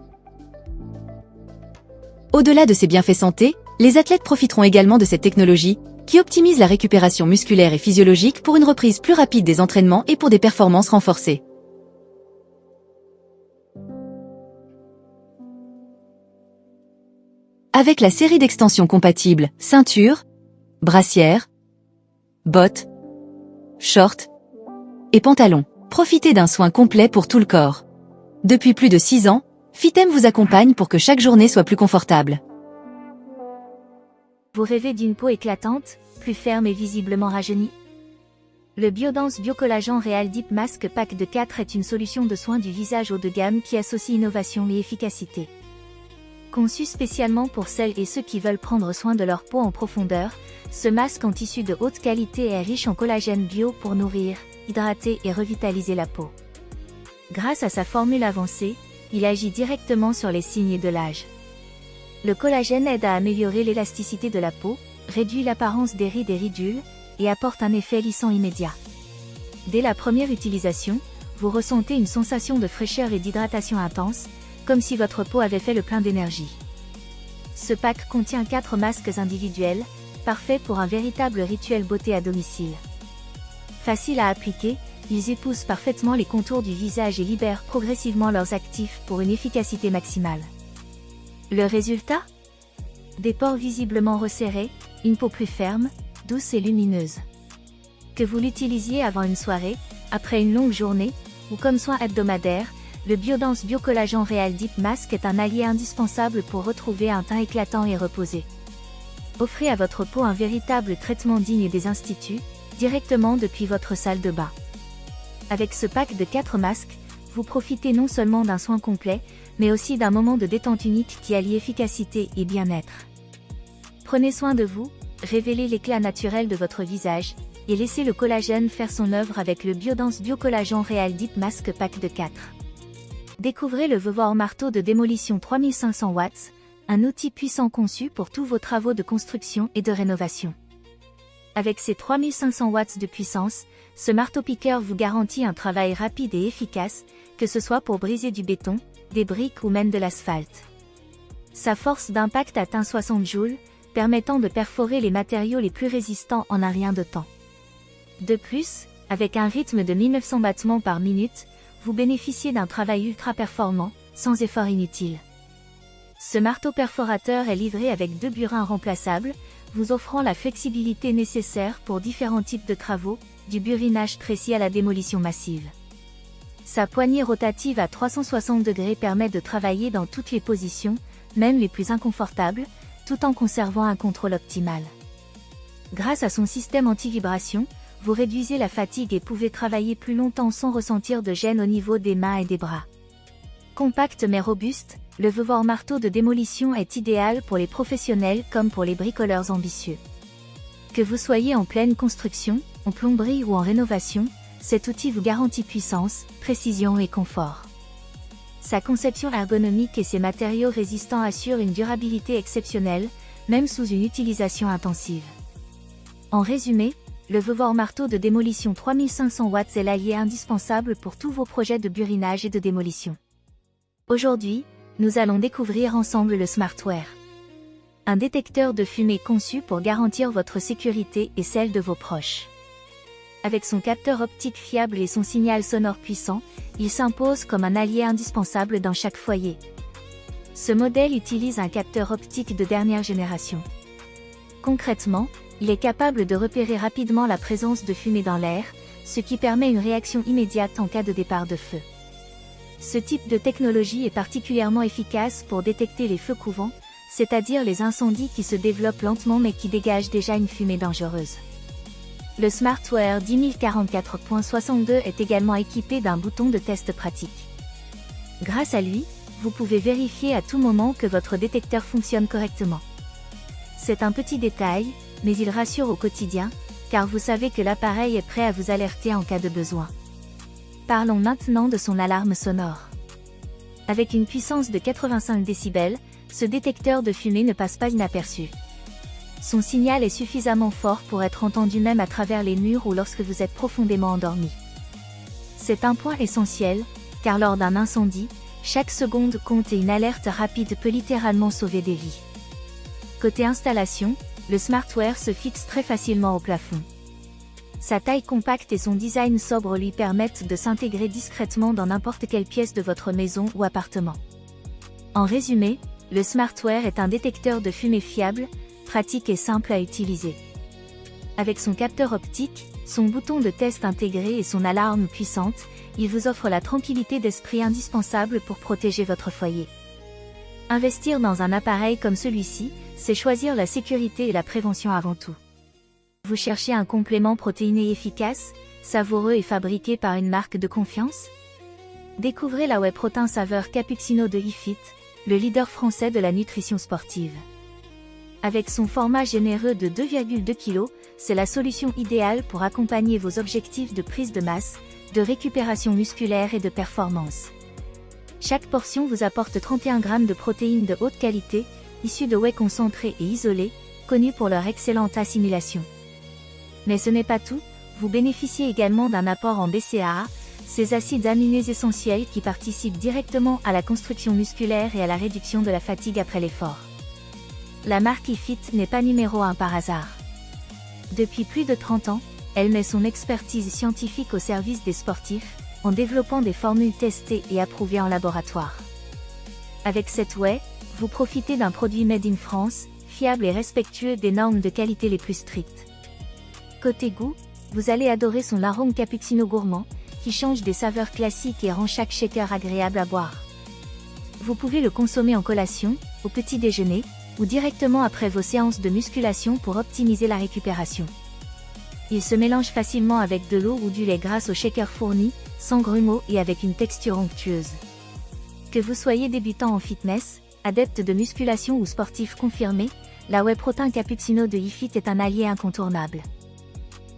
Au-delà de ces bienfaits santé, les athlètes profiteront également de cette technologie, qui optimise la récupération musculaire et physiologique pour une reprise plus rapide des entraînements et pour des performances renforcées. Avec la série d'extensions compatibles, ceinture, brassière, bottes, shorts et pantalons, profitez d'un soin complet pour tout le corps. Depuis plus de 6 ans, Fitem vous accompagne pour que chaque journée soit plus confortable. Vous rêvez d'une peau éclatante, plus ferme et visiblement rajeunie? Le Biodense Biocollagen Real Deep Mask Pack de 4 est une solution de soins du visage haut de gamme qui associe innovation et efficacité. Conçu spécialement pour celles et ceux qui veulent prendre soin de leur peau en profondeur, ce masque en tissu de haute qualité est riche en collagène bio pour nourrir, hydrater et revitaliser la peau. Grâce à sa formule avancée, il agit directement sur les signes de l'âge. Le collagène aide à améliorer l'élasticité de la peau, réduit l'apparence des rides et ridules, et apporte un effet lissant immédiat. Dès la première utilisation, vous ressentez une sensation de fraîcheur et d'hydratation intense, comme si votre peau avait fait le plein d'énergie. Ce pack contient 4 masques individuels, parfaits pour un véritable rituel beauté à domicile. Facile à appliquer, ils épousent parfaitement les contours du visage et libèrent progressivement leurs actifs pour une efficacité maximale. Le résultat ? Des pores visiblement resserrés, une peau plus ferme, douce et lumineuse. Que vous l'utilisiez avant une soirée, après une longue journée, ou comme soin hebdomadaire, le Biodense Biocollagen Real Deep Mask est un allié indispensable pour retrouver un teint éclatant et reposé. Offrez à votre peau un véritable traitement digne des instituts, directement depuis votre salle de bain. Avec ce pack de 4 masques, vous profitez non seulement d'un soin complet, mais aussi d'un moment de détente unique qui allie efficacité et bien-être. Prenez soin de vous, révélez l'éclat naturel de votre visage, et laissez le collagène faire son œuvre avec le Biodense Biocollagen Real Deep Mask Pack de 4. Découvrez le Vevor marteau de démolition 3500 watts, un outil puissant conçu pour tous vos travaux de construction et de rénovation. Avec ses 3500 watts de puissance, ce marteau-piqueur vous garantit un travail rapide et efficace, que ce soit pour briser du béton, des briques ou même de l'asphalte. Sa force d'impact atteint 60 joules, permettant de perforer les matériaux les plus résistants en un rien de temps. De plus, avec un rythme de 1900 battements par minute, vous bénéficiez d'un travail ultra performant, sans effort inutile. Ce marteau perforateur est livré avec 2 burins remplaçables, vous offrant la flexibilité nécessaire pour différents types de travaux, du burinage précis à la démolition massive. Sa poignée rotative à 360 degrés permet de travailler dans toutes les positions, même les plus inconfortables, tout en conservant un contrôle optimal. Grâce à son système anti-vibration, vous réduisez la fatigue et pouvez travailler plus longtemps sans ressentir de gêne au niveau des mains et des bras. Compact mais robuste, le Vevor marteau de démolition est idéal pour les professionnels comme pour les bricoleurs ambitieux. Que vous soyez en pleine construction, en plomberie ou en rénovation, cet outil vous garantit puissance, précision et confort. Sa conception ergonomique et ses matériaux résistants assurent une durabilité exceptionnelle, même sous une utilisation intensive. En résumé, le Vevor marteau de démolition 3500 watts est l'allié indispensable pour tous vos projets de burinage et de démolition. Aujourd'hui, nous allons découvrir ensemble le Smartwear. Un détecteur de fumée conçu pour garantir votre sécurité et celle de vos proches. Avec son capteur optique fiable et son signal sonore puissant, il s'impose comme un allié indispensable dans chaque foyer. Ce modèle utilise un capteur optique de dernière génération. Concrètement, il est capable de repérer rapidement la présence de fumée dans l'air, ce qui permet une réaction immédiate en cas de départ de feu. Ce type de technologie est particulièrement efficace pour détecter les feux couvants, c'est-à-dire les incendies qui se développent lentement mais qui dégagent déjà une fumée dangereuse. Le Smartwear 10044.62 est également équipé d'un bouton de test pratique. Grâce à lui, vous pouvez vérifier à tout moment que votre détecteur fonctionne correctement. C'est un petit détail, mais il rassure au quotidien, car vous savez que l'appareil est prêt à vous alerter en cas de besoin. Parlons maintenant de son alarme sonore. Avec une puissance de 85 décibels, ce détecteur de fumée ne passe pas inaperçu. Son signal est suffisamment fort pour être entendu même à travers les murs ou lorsque vous êtes profondément endormi. C'est un point essentiel, car lors d'un incendie, chaque seconde compte et une alerte rapide peut littéralement sauver des vies. Côté installation, le Smartwear se fixe très facilement au plafond. Sa taille compacte et son design sobre lui permettent de s'intégrer discrètement dans n'importe quelle pièce de votre maison ou appartement. En résumé, le Smartwear est un détecteur de fumée fiable, pratique et simple à utiliser. Avec son capteur optique, son bouton de test intégré et son alarme puissante, il vous offre la tranquillité d'esprit indispensable pour protéger votre foyer. Investir dans un appareil comme celui-ci, c'est choisir la sécurité et la prévention avant tout. Vous cherchez un complément protéiné efficace, savoureux et fabriqué par une marque de confiance? Découvrez la whey protein saveur Cappuccino de iFit, le leader français de la nutrition sportive. Avec son format généreux de 2,2 kg, c'est la solution idéale pour accompagner vos objectifs de prise de masse, de récupération musculaire et de performance. Chaque portion vous apporte 31 g de protéines de haute qualité, issues de whey concentré et isolé, connus pour leur excellente assimilation. Mais ce n'est pas tout, vous bénéficiez également d'un apport en BCAA, ces acides aminés essentiels qui participent directement à la construction musculaire et à la réduction de la fatigue après l'effort. La marque iFit n'est pas numéro 1 par hasard. Depuis plus de 30 ans, elle met son expertise scientifique au service des sportifs, en développant des formules testées et approuvées en laboratoire. Avec cette whey, vous profitez d'un produit made in France, fiable et respectueux des normes de qualité les plus strictes. Côté goût, vous allez adorer son arôme cappuccino gourmand, qui change des saveurs classiques et rend chaque shaker agréable à boire. Vous pouvez le consommer en collation, au petit déjeuner, ou directement après vos séances de musculation pour optimiser la récupération. Il se mélange facilement avec de l'eau ou du lait grâce au shaker fourni, sans grumeaux et avec une texture onctueuse. Que vous soyez débutant en fitness, adepte de musculation ou sportif confirmé, la whey protein cappuccino de iFit est un allié incontournable.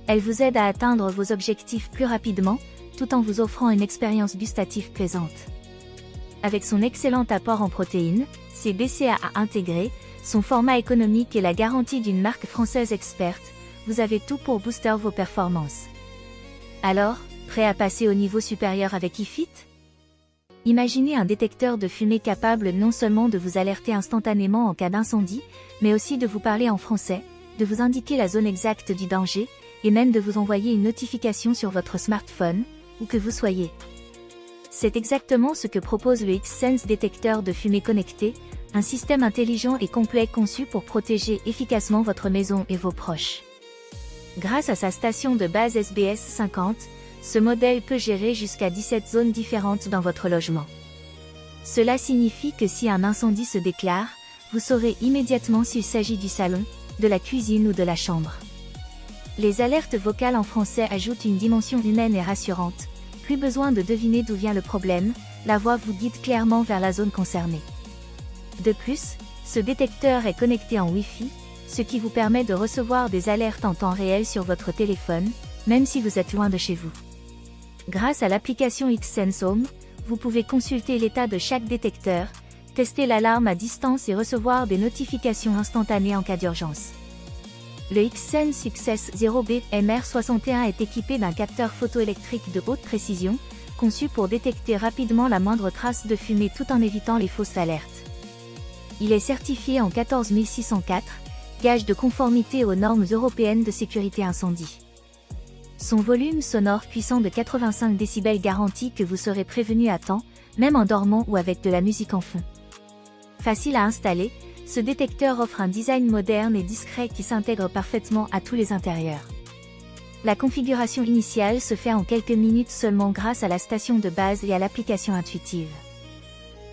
Elle vous aide à atteindre vos objectifs plus rapidement, tout en vous offrant une expérience gustative plaisante. Avec son excellent apport en protéines, ses BCAA intégrés, son format économique et la garantie d'une marque française experte, vous avez tout pour booster vos performances. Alors, prêt à passer au niveau supérieur avec iFit? Imaginez un détecteur de fumée capable non seulement de vous alerter instantanément en cas d'incendie, mais aussi de vous parler en français, de vous indiquer la zone exacte du danger, et même de vous envoyer une notification sur votre smartphone, où que vous soyez. C'est exactement ce que propose le X-Sense détecteur de fumée connecté, un système intelligent et complet conçu pour protéger efficacement votre maison et vos proches. Grâce à sa station de base SBS 50, ce modèle peut gérer jusqu'à 17 zones différentes dans votre logement. Cela signifie que si un incendie se déclare, vous saurez immédiatement s'il s'agit du salon, de la cuisine ou de la chambre. Les alertes vocales en français ajoutent une dimension humaine et rassurante. Plus besoin de deviner d'où vient le problème, la voix vous guide clairement vers la zone concernée. De plus, ce détecteur est connecté en Wi-Fi, ce qui vous permet de recevoir des alertes en temps réel sur votre téléphone, même si vous êtes loin de chez vous. Grâce à l'application X-Sense Home, vous pouvez consulter l'état de chaque détecteur, tester l'alarme à distance et recevoir des notifications instantanées en cas d'urgence. Le X-Sense Success 0B MR61 est équipé d'un capteur photoélectrique de haute précision, conçu pour détecter rapidement la moindre trace de fumée tout en évitant les fausses alertes. Il est certifié en 14604, gage de conformité aux normes européennes de sécurité incendie. Son volume sonore puissant de 85 décibels garantit que vous serez prévenu à temps, même en dormant ou avec de la musique en fond. Facile à installer, ce détecteur offre un design moderne et discret qui s'intègre parfaitement à tous les intérieurs. La configuration initiale se fait en quelques minutes seulement grâce à la station de base et à l'application intuitive.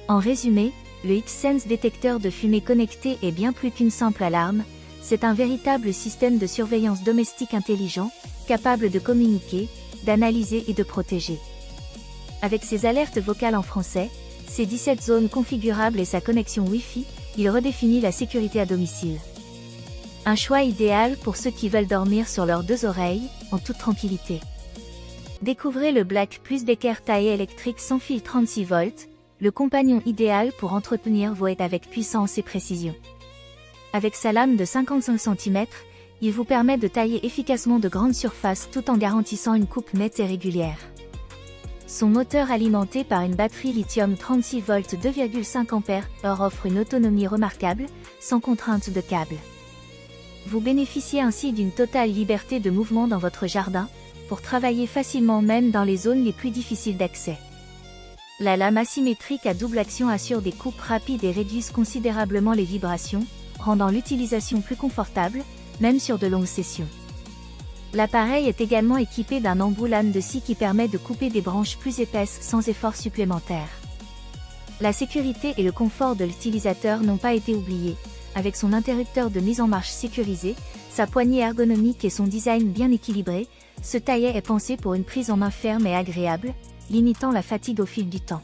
En résumé, le X-Sense détecteur de fumée connecté est bien plus qu'une simple alarme, c'est un véritable système de surveillance domestique intelligent, capable de communiquer, d'analyser et de protéger. Avec ses alertes vocales en français, ses 17 zones configurables et sa connexion Wi-Fi, il redéfinit la sécurité à domicile. Un choix idéal pour ceux qui veulent dormir sur leurs deux oreilles, en toute tranquillité. Découvrez le Black Plus d'équerre taillé électrique sans fil 36 volts, le compagnon idéal pour entretenir vos haies avec puissance et précision. Avec sa lame de 55 cm, il vous permet de tailler efficacement de grandes surfaces tout en garantissant une coupe nette et régulière. Son moteur alimenté par une batterie lithium 36 volts 2,5 Ah offre une autonomie remarquable, sans contrainte de câble. Vous bénéficiez ainsi d'une totale liberté de mouvement dans votre jardin, pour travailler facilement même dans les zones les plus difficiles d'accès. La lame asymétrique à double action assure des coupes rapides et réduisent considérablement les vibrations, rendant l'utilisation plus confortable, même sur de longues sessions. L'appareil est également équipé d'un embout lame de scie qui permet de couper des branches plus épaisses sans effort supplémentaire. La sécurité et le confort de l'utilisateur n'ont pas été oubliés, avec son interrupteur de mise en marche sécurisé, sa poignée ergonomique et son design bien équilibré, ce taillet est pensé pour une prise en main ferme et agréable, limitant la fatigue au fil du temps.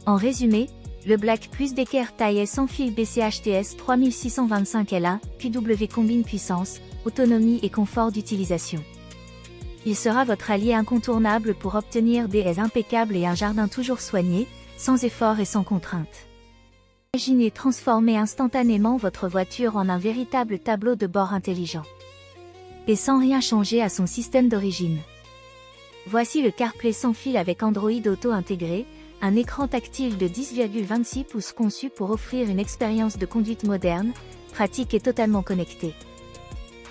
En résumé, Le Black Plus d'équerre taille sans fil BCHTS 3625 L1, QW combine puissance, autonomie et confort d'utilisation. Il sera votre allié incontournable pour obtenir des haies impeccables et un jardin toujours soigné, sans effort et sans contrainte. Imaginez transformer instantanément votre voiture en un véritable tableau de bord intelligent. Et sans rien changer à son système d'origine. Voici le CarPlay sans fil avec Android Auto intégré, un écran tactile de 10,26 pouces conçu pour offrir une expérience de conduite moderne, pratique et totalement connectée.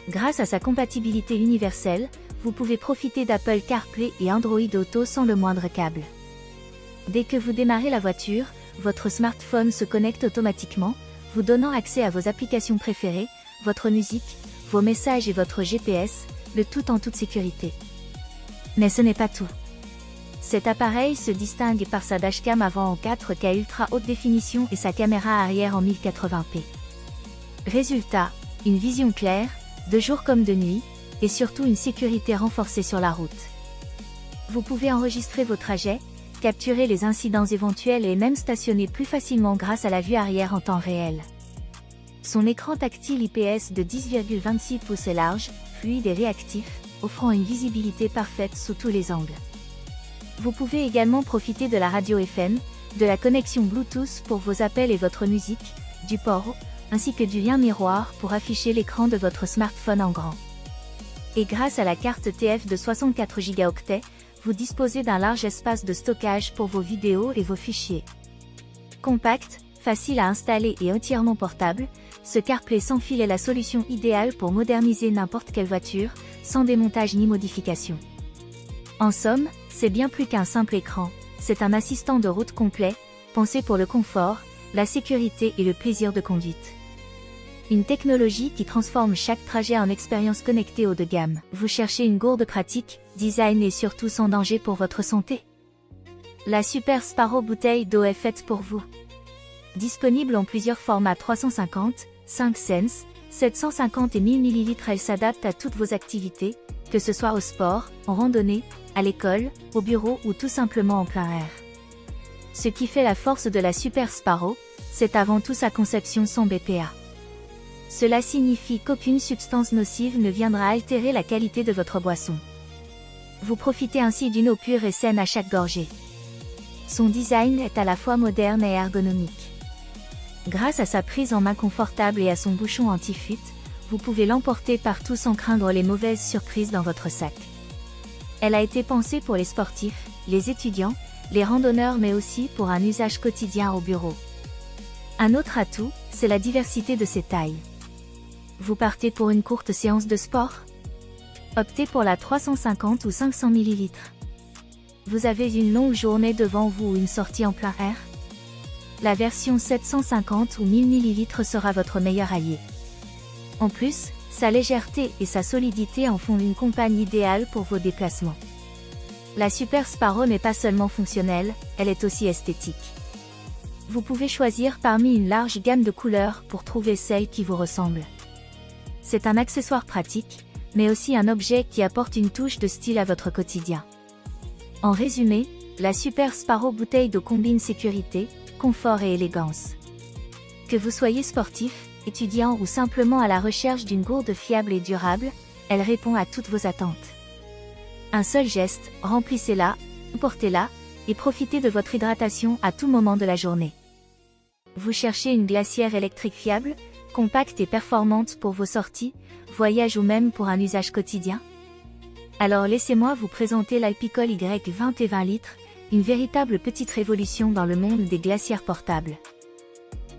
Grâce à sa compatibilité universelle, vous pouvez profiter d'Apple CarPlay et Android Auto sans le moindre câble. Dès que vous démarrez la voiture, votre smartphone se connecte automatiquement, vous donnant accès à vos applications préférées, votre musique, vos messages et votre GPS, le tout en toute sécurité. Mais ce n'est pas tout. Cet appareil se distingue par sa dashcam avant en 4K ultra haute définition et sa caméra arrière en 1080p. Résultat, une vision claire, de jour comme de nuit, et surtout une sécurité renforcée sur la route. Vous pouvez enregistrer vos trajets, capturer les incidents éventuels et même stationner plus facilement grâce à la vue arrière en temps réel. Son écran tactile IPS de 10,26 pouces est large, fluide et réactif, offrant une visibilité parfaite sous tous les angles. Vous pouvez également profiter de la radio FM, de la connexion Bluetooth pour vos appels et votre musique, du port, ainsi que du lien miroir pour afficher l'écran de votre smartphone en grand. Et grâce à la carte TF de 64 Go, vous disposez d'un large espace de stockage pour vos vidéos et vos fichiers. Compact, facile à installer et entièrement portable, ce CarPlay sans fil est la solution idéale pour moderniser n'importe quelle voiture, sans démontage ni modification. En somme, c'est bien plus qu'un simple écran, c'est un assistant de route complet, pensé pour le confort, la sécurité et le plaisir de conduite. Une technologie qui transforme chaque trajet en expérience connectée haut de gamme. Vous cherchez une gourde pratique, design et surtout sans danger pour votre santé? La Super Sparrow bouteille d'eau est faite pour vous. Disponible en plusieurs formats 350, 5 cents, 750 et 1000 ml, elle s'adapte à toutes vos activités, que ce soit au sport, en randonnée, à l'école, au bureau ou tout simplement en plein air. Ce qui fait la force de la Super Sparrow, c'est avant tout sa conception sans BPA. Cela signifie qu'aucune substance nocive ne viendra altérer la qualité de votre boisson. Vous profitez ainsi d'une eau pure et saine à chaque gorgée. Son design est à la fois moderne et ergonomique. Grâce à sa prise en main confortable et à son bouchon anti-fuite, vous pouvez l'emporter partout sans craindre les mauvaises surprises dans votre sac. Elle a été pensée pour les sportifs, les étudiants, les randonneurs mais aussi pour un usage quotidien au bureau. Un autre atout, c'est la diversité de ses tailles. Vous partez pour une courte séance de sport? Optez pour la 350 ou 500 ml. Vous avez une longue journée devant vous ou une sortie en plein air? La version 750 ou 1000 ml sera votre meilleur allié. En plus, sa légèreté et sa solidité en font une compagne idéale pour vos déplacements. La Super Sparrow n'est pas seulement fonctionnelle, elle est aussi esthétique. Vous pouvez choisir parmi une large gamme de couleurs pour trouver celle qui vous ressemble. C'est un accessoire pratique, mais aussi un objet qui apporte une touche de style à votre quotidien. En résumé, la Super Sparrow bouteille d'eau combine sécurité, confort et élégance. Que vous soyez sportif, étudiant ou simplement à la recherche d'une gourde fiable et durable, elle répond à toutes vos attentes. Un seul geste, remplissez-la, portez-la, et profitez de votre hydratation à tout moment de la journée. Vous cherchez une glacière électrique fiable, compacte et performante pour vos sorties, voyages ou même pour un usage quotidien? Alors laissez-moi vous présenter l'Alpicol Y20 et 20 litres, une véritable petite révolution dans le monde des glacières portables.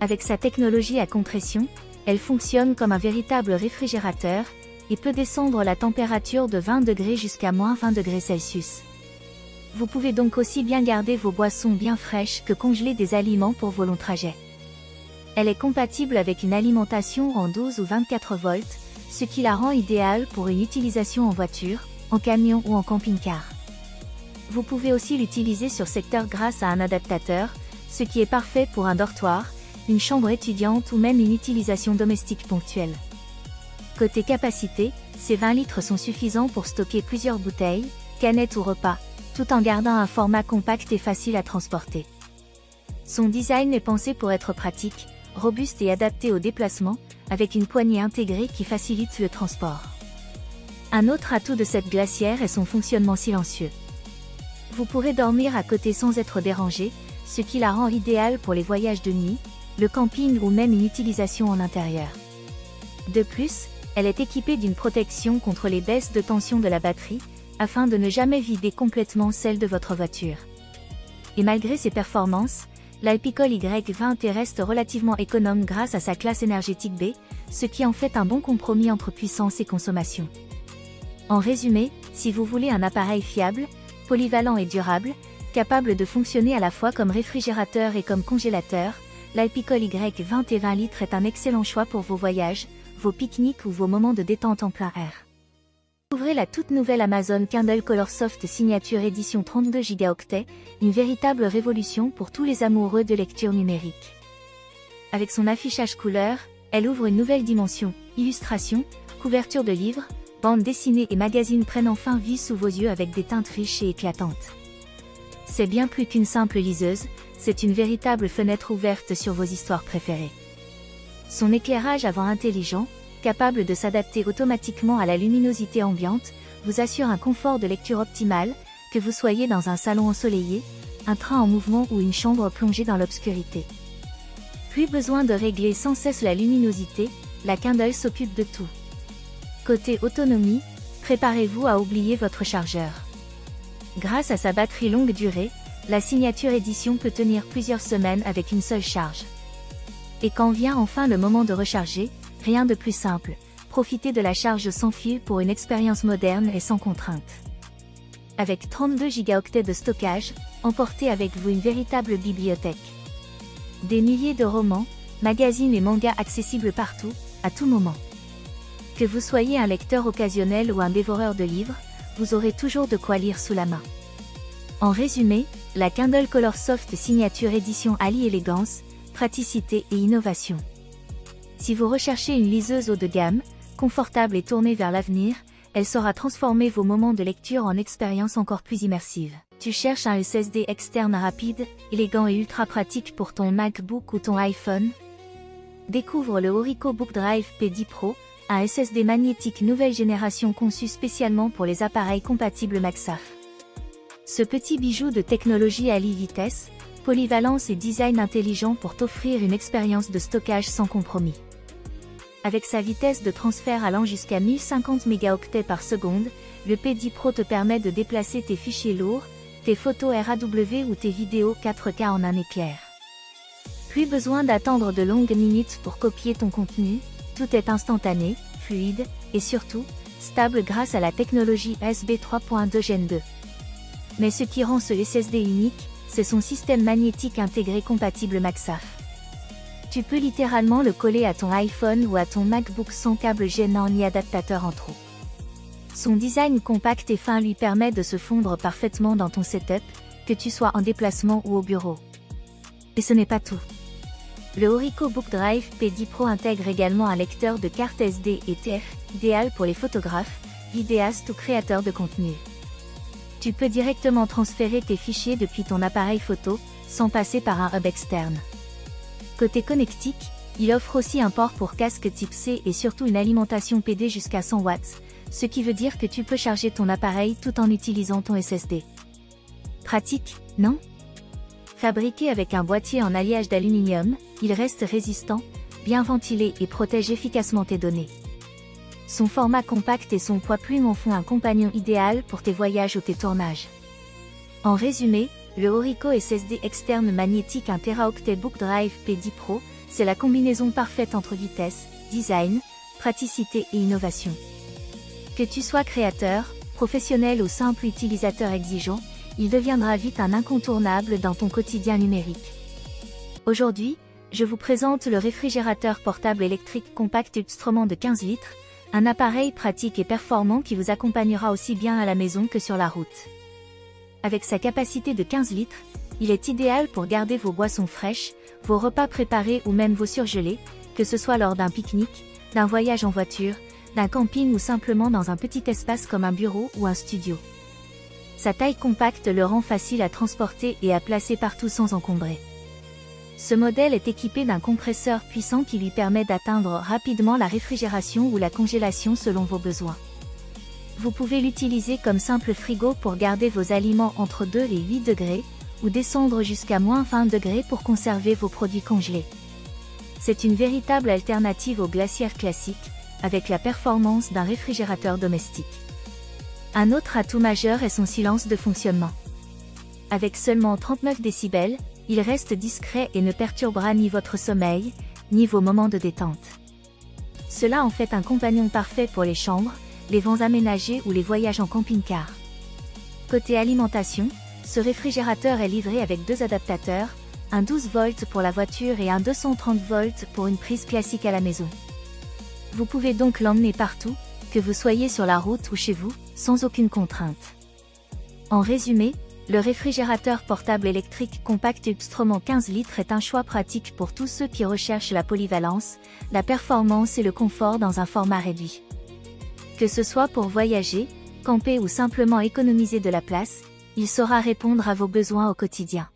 Avec sa technologie à compression, elle fonctionne comme un véritable réfrigérateur, et peut descendre la température de 20 degrés jusqu'à moins 20 degrés Celsius. Vous pouvez donc aussi bien garder vos boissons bien fraîches que congeler des aliments pour vos longs trajets. Elle est compatible avec une alimentation en 12 ou 24 volts, ce qui la rend idéale pour une utilisation en voiture, en camion ou en camping-car. Vous pouvez aussi l'utiliser sur secteur grâce à un adaptateur, ce qui est parfait pour un dortoir, une chambre étudiante ou même une utilisation domestique ponctuelle. Côté capacité, ces 20 litres sont suffisants pour stocker plusieurs bouteilles, canettes ou repas, tout en gardant un format compact et facile à transporter. Son design est pensé pour être pratique, robuste et adapté aux déplacements, avec une poignée intégrée qui facilite le transport. Un autre atout de cette glacière est son fonctionnement silencieux. Vous pourrez dormir à côté sans être dérangé, ce qui la rend idéale pour les voyages de nuit, le camping ou même une utilisation en intérieur. De plus, elle est équipée d'une protection contre les baisses de tension de la batterie, afin de ne jamais vider complètement celle de votre voiture. Et malgré ses performances, l'Alpicol Y20T reste relativement économe grâce à sa classe énergétique B, ce qui en fait un bon compromis entre puissance et consommation. En résumé, si vous voulez un appareil fiable, polyvalent et durable, capable de fonctionner à la fois comme réfrigérateur et comme congélateur, l'Alpicol Y20T 20 litres est un excellent choix pour vos voyages, vos pique-niques ou vos moments de détente en plein air. Ouvrez la toute nouvelle Amazon Kindle Color Soft Signature édition 32 Go, une véritable révolution pour tous les amoureux de lecture numérique. Avec son affichage couleur, elle ouvre une nouvelle dimension, illustrations, couverture de livres, bandes dessinées et magazines prennent enfin vie sous vos yeux avec des teintes riches et éclatantes. C'est bien plus qu'une simple liseuse, c'est une véritable fenêtre ouverte sur vos histoires préférées. Son éclairage avant intelligent, capable de s'adapter automatiquement à la luminosité ambiante, vous assure un confort de lecture optimal, que vous soyez dans un salon ensoleillé, un train en mouvement ou une chambre plongée dans l'obscurité. Plus besoin de régler sans cesse la luminosité, la Kindle s'occupe de tout. Côté autonomie, préparez-vous à oublier votre chargeur. Grâce à sa batterie longue durée, la signature édition peut tenir plusieurs semaines avec une seule charge. Et quand vient enfin le moment de recharger, rien de plus simple, profitez de la charge sans fil pour une expérience moderne et sans contrainte. Avec 32 Go de stockage, emportez avec vous une véritable bibliothèque. Des milliers de romans, magazines et mangas accessibles partout, à tout moment. Que vous soyez un lecteur occasionnel ou un dévoreur de livres, vous aurez toujours de quoi lire sous la main. En résumé, la Kindle Color Soft Signature Édition allie élégance, praticité et innovation. Si vous recherchez une liseuse haut de gamme, confortable et tournée vers l'avenir, elle saura transformer vos moments de lecture en expériences encore plus immersives. Tu cherches un SSD externe rapide, élégant et ultra pratique pour ton MacBook ou ton iPhone? Découvre le Orico Book Drive P10 Pro, un SSD magnétique nouvelle génération conçu spécialement pour les appareils compatibles MagSafe. Ce petit bijou de technologie allie vitesse, polyvalence et design intelligent pour t'offrir une expérience de stockage sans compromis. Avec sa vitesse de transfert allant jusqu'à 1050 mégaoctets par seconde, le P10 Pro te permet de déplacer tes fichiers lourds, tes photos RAW ou tes vidéos 4K en un éclair. Plus besoin d'attendre de longues minutes pour copier ton contenu, tout est instantané, fluide, et surtout, stable grâce à la technologie USB 3.2 Gen 2. Mais ce qui rend ce SSD unique, c'est son système magnétique intégré compatible MagSafe. Tu peux littéralement le coller à ton iPhone ou à ton MacBook sans câble gênant ni adaptateur en trop. Son design compact et fin lui permet de se fondre parfaitement dans ton setup, que tu sois en déplacement ou au bureau. Et ce n'est pas tout. Le Orico Book Drive P10 Pro intègre également un lecteur de carte SD et TF, idéal pour les photographes, vidéastes ou créateurs de contenu. Tu peux directement transférer tes fichiers depuis ton appareil photo, sans passer par un hub externe. Côté connectique, il offre aussi un port pour casque type C et surtout une alimentation PD jusqu'à 100 watts, ce qui veut dire que tu peux charger ton appareil tout en utilisant ton SSD. Pratique, non? Fabriqué avec un boîtier en alliage d'aluminium, il reste résistant, bien ventilé et protège efficacement tes données. Son format compact et son poids plume en font un compagnon idéal pour tes voyages ou tes tournages. En résumé, le Orico SSD externe magnétique 1 Teraoctet Book Drive P10 Pro, c'est la combinaison parfaite entre vitesse, design, praticité et innovation. Que tu sois créateur, professionnel ou simple utilisateur exigeant, il deviendra vite un incontournable dans ton quotidien numérique. Aujourd'hui, je vous présente le réfrigérateur portable électrique compact Ulstromand de 15 litres, un appareil pratique et performant qui vous accompagnera aussi bien à la maison que sur la route. Avec sa capacité de 15 litres, il est idéal pour garder vos boissons fraîches, vos repas préparés ou même vos surgelés, que ce soit lors d'un pique-nique, d'un voyage en voiture, d'un camping ou simplement dans un petit espace comme un bureau ou un studio. Sa taille compacte le rend facile à transporter et à placer partout sans encombrer. Ce modèle est équipé d'un compresseur puissant qui lui permet d'atteindre rapidement la réfrigération ou la congélation selon vos besoins. Vous pouvez l'utiliser comme simple frigo pour garder vos aliments entre 2 et 8 degrés, ou descendre jusqu'à -20 degrés pour conserver vos produits congelés. C'est une véritable alternative au glaciaire classique, avec la performance d'un réfrigérateur domestique. Un autre atout majeur est son silence de fonctionnement. Avec seulement 39 décibels, il reste discret et ne perturbera ni votre sommeil, ni vos moments de détente. Cela en fait un compagnon parfait pour les chambres, les vents aménagés ou les voyages en camping-car. Côté alimentation, ce réfrigérateur est livré avec 2 adaptateurs, un 12 volts pour la voiture et un 230 volts pour une prise classique à la maison. Vous pouvez donc l'emmener partout, que vous soyez sur la route ou chez vous, sans aucune contrainte. En résumé, le réfrigérateur portable électrique compact Upström 15 litres est un choix pratique pour tous ceux qui recherchent la polyvalence, la performance et le confort dans un format réduit. Que ce soit pour voyager, camper ou simplement économiser de la place, il saura répondre à vos besoins au quotidien.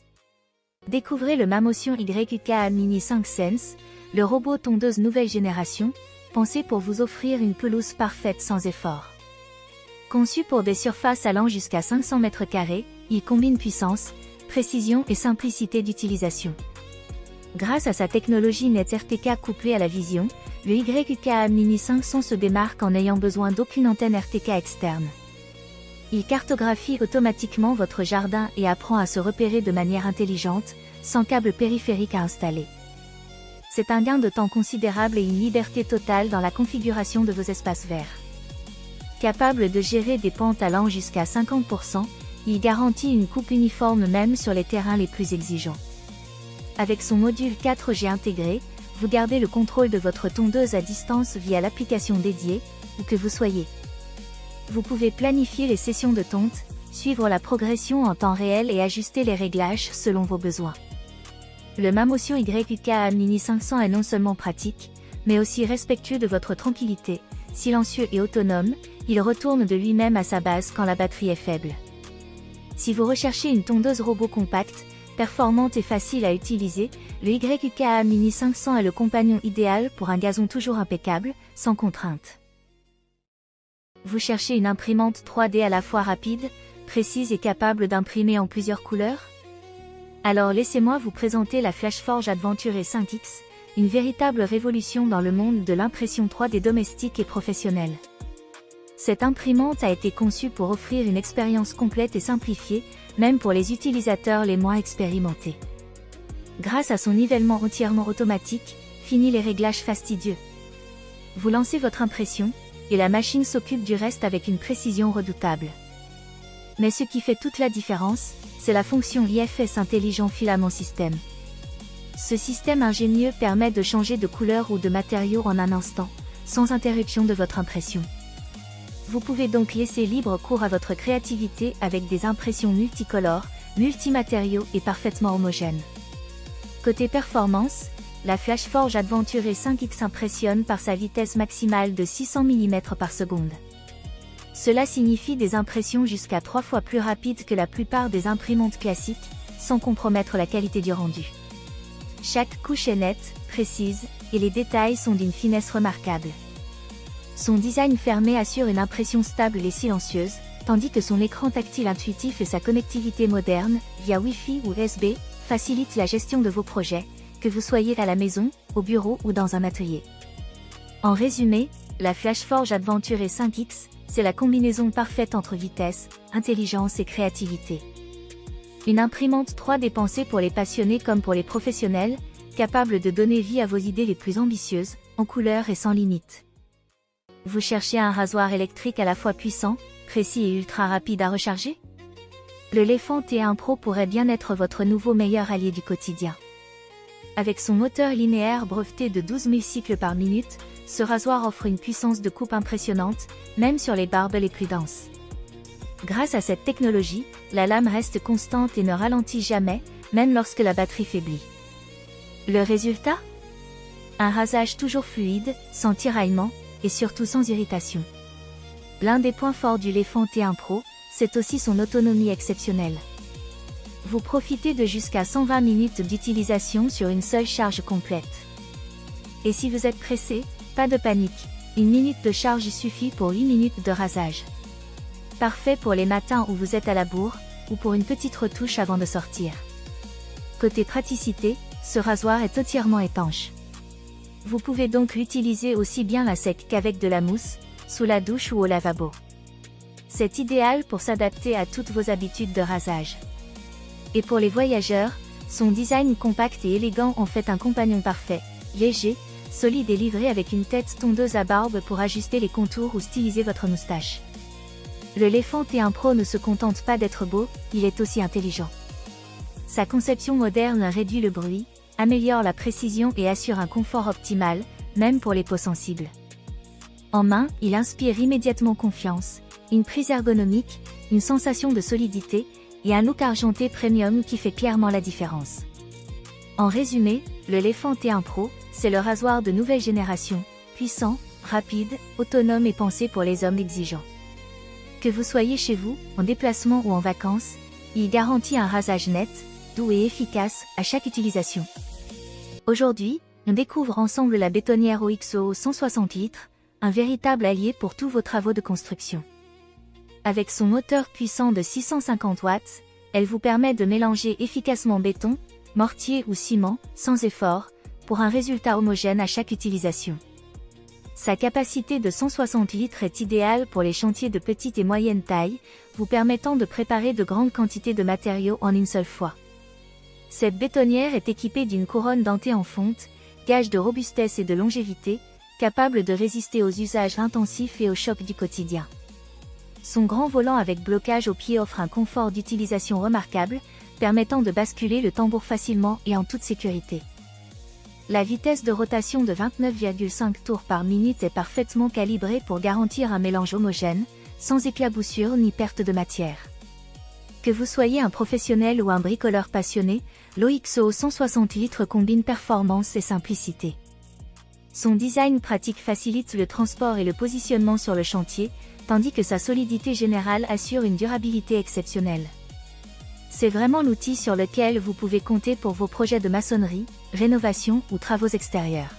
Découvrez le Mamotion YUKA Mini 5 Sense, le robot tondeuse nouvelle génération, pensé pour vous offrir une pelouse parfaite sans effort. Conçu pour des surfaces allant jusqu'à 500 m², il combine puissance, précision et simplicité d'utilisation. Grâce à sa technologie NetRTK couplée à la vision, le YUKA Mini 500 se démarque en n'ayant besoin d'aucune antenne RTK externe. Il cartographie automatiquement votre jardin et apprend à se repérer de manière intelligente, sans câble périphérique à installer. C'est un gain de temps considérable et une liberté totale dans la configuration de vos espaces verts. Capable de gérer des pentes allant jusqu'à 50%, il garantit une coupe uniforme même sur les terrains les plus exigeants. Avec son module 4G intégré, vous gardez le contrôle de votre tondeuse à distance via l'application dédiée, où que vous soyez. Vous pouvez planifier les sessions de tonte, suivre la progression en temps réel et ajuster les réglages selon vos besoins. Le Mamotion YUKA Mini 500 est non seulement pratique, mais aussi respectueux de votre tranquillité, silencieux et autonome, il retourne de lui-même à sa base quand la batterie est faible. Si vous recherchez une tondeuse robot compacte, performante et facile à utiliser, le YUKA Mini 500 est le compagnon idéal pour un gazon toujours impeccable, sans contrainte. Vous cherchez une imprimante 3D à la fois rapide, précise et capable d'imprimer en plusieurs couleurs? Alors laissez-moi vous présenter la FlashForge Adventure 5X, une véritable révolution dans le monde de l'impression 3D domestique et professionnelle. Cette imprimante a été conçue pour offrir une expérience complète et simplifiée, même pour les utilisateurs les moins expérimentés. Grâce à son nivellement entièrement automatique, fini les réglages fastidieux. Vous lancez votre impression, et la machine s'occupe du reste avec une précision redoutable. Mais ce qui fait toute la différence, c'est la fonction IFS Intelligent Filament System. Ce système ingénieux permet de changer de couleur ou de matériau en un instant, sans interruption de votre impression. Vous pouvez donc laisser libre cours à votre créativité avec des impressions multicolores, multimatériaux et parfaitement homogènes. Côté performance, la FlashForge Adventure 5X impressionne par sa vitesse maximale de 600 mm par seconde. Cela signifie des impressions jusqu'à 3 fois plus rapides que la plupart des imprimantes classiques, sans compromettre la qualité du rendu. Chaque couche est nette, précise, et les détails sont d'une finesse remarquable. Son design fermé assure une impression stable et silencieuse, tandis que son écran tactile intuitif et sa connectivité moderne, via Wi-Fi ou USB, facilitent la gestion de vos projets, que vous soyez à la maison, au bureau ou dans un atelier. En résumé, la FlashForge Adventure 5X, c'est la combinaison parfaite entre vitesse, intelligence et créativité. Une imprimante 3D pensée pour les passionnés comme pour les professionnels, capable de donner vie à vos idées les plus ambitieuses, en couleur et sans limite. Vous cherchez un rasoir électrique à la fois puissant, précis et ultra rapide à recharger? Le Lefant T1 Pro pourrait bien être votre nouveau meilleur allié du quotidien. Avec son moteur linéaire breveté de 12 000 cycles par minute, ce rasoir offre une puissance de coupe impressionnante, même sur les barbes les plus denses. Grâce à cette technologie, la lame reste constante et ne ralentit jamais, même lorsque la batterie faiblit. Le résultat? Un rasage toujours fluide, sans tiraillement, et surtout sans irritation. L'un des points forts du Lefant T1 Pro, c'est aussi son autonomie exceptionnelle. Vous profitez de jusqu'à 120 minutes d'utilisation sur une seule charge complète. Et si vous êtes pressé, pas de panique, 1 minute de charge suffit pour 8 minutes de rasage. Parfait pour les matins où vous êtes à la bourre, ou pour une petite retouche avant de sortir. Côté praticité, ce rasoir est entièrement étanche. Vous pouvez donc l'utiliser aussi bien à sec qu'avec de la mousse, sous la douche ou au lavabo. C'est idéal pour s'adapter à toutes vos habitudes de rasage. Et pour les voyageurs, son design compact et élégant en fait un compagnon parfait, léger, solide et livré avec une tête tondeuse à barbe pour ajuster les contours ou styliser votre moustache. Le Lefant T1 Pro ne se contente pas d'être beau, il est aussi intelligent. Sa conception moderne réduit le bruit, améliore la précision et assure un confort optimal, même pour les peaux sensibles. En main, il inspire immédiatement confiance, une prise ergonomique, une sensation de solidité, et un look argenté premium qui fait clairement la différence. En résumé, le Lefant T1 Pro, c'est le rasoir de nouvelle génération, puissant, rapide, autonome et pensé pour les hommes exigeants. Que vous soyez chez vous, en déplacement ou en vacances, il garantit un rasage net, doux et efficace à chaque utilisation. Aujourd'hui, on découvre ensemble la bétonnière OXO 160 litres, un véritable allié pour tous vos travaux de construction. Avec son moteur puissant de 650 watts, elle vous permet de mélanger efficacement béton, mortier ou ciment, sans effort, pour un résultat homogène à chaque utilisation. Sa capacité de 160 litres est idéale pour les chantiers de petite et moyenne taille, vous permettant de préparer de grandes quantités de matériaux en une seule fois. Cette bétonnière est équipée d'une couronne dentée en fonte, gage de robustesse et de longévité, capable de résister aux usages intensifs et aux chocs du quotidien. Son grand volant avec blocage au pied offre un confort d'utilisation remarquable, permettant de basculer le tambour facilement et en toute sécurité. La vitesse de rotation de 29,5 tours par minute est parfaitement calibrée pour garantir un mélange homogène, sans éclaboussure ni perte de matière. Que vous soyez un professionnel ou un bricoleur passionné, l'OXO 160 litres combine performance et simplicité. Son design pratique facilite le transport et le positionnement sur le chantier, tandis que sa solidité générale assure une durabilité exceptionnelle. C'est vraiment l'outil sur lequel vous pouvez compter pour vos projets de maçonnerie, rénovation ou travaux extérieurs.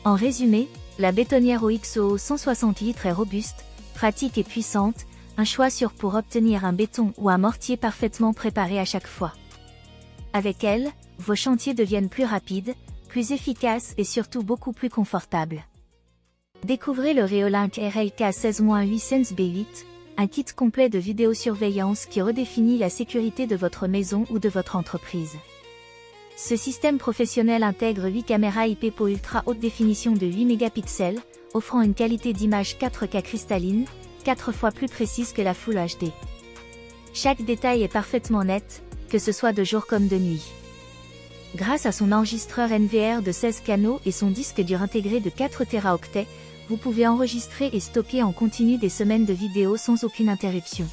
En résumé, la bétonnière OXO 160 litres est robuste, pratique et puissante, un choix sûr pour obtenir un béton ou un mortier parfaitement préparé à chaque fois. Avec elle, vos chantiers deviennent plus rapides, plus efficaces et surtout beaucoup plus confortables. Découvrez le Reolink RLK 16-8 Sense B8, un kit complet de vidéosurveillance qui redéfinit la sécurité de votre maison ou de votre entreprise. Ce système professionnel intègre 8 caméras IP PO ultra haute définition de 8 mégapixels, offrant une qualité d'image 4K cristalline, 4 fois plus précise que la Full HD. Chaque détail est parfaitement net, que ce soit de jour comme de nuit. Grâce à son enregistreur NVR de 16 canaux et son disque dur intégré de 4 Teraoctets, vous pouvez enregistrer et stocker en continu des semaines de vidéos sans aucune interruption.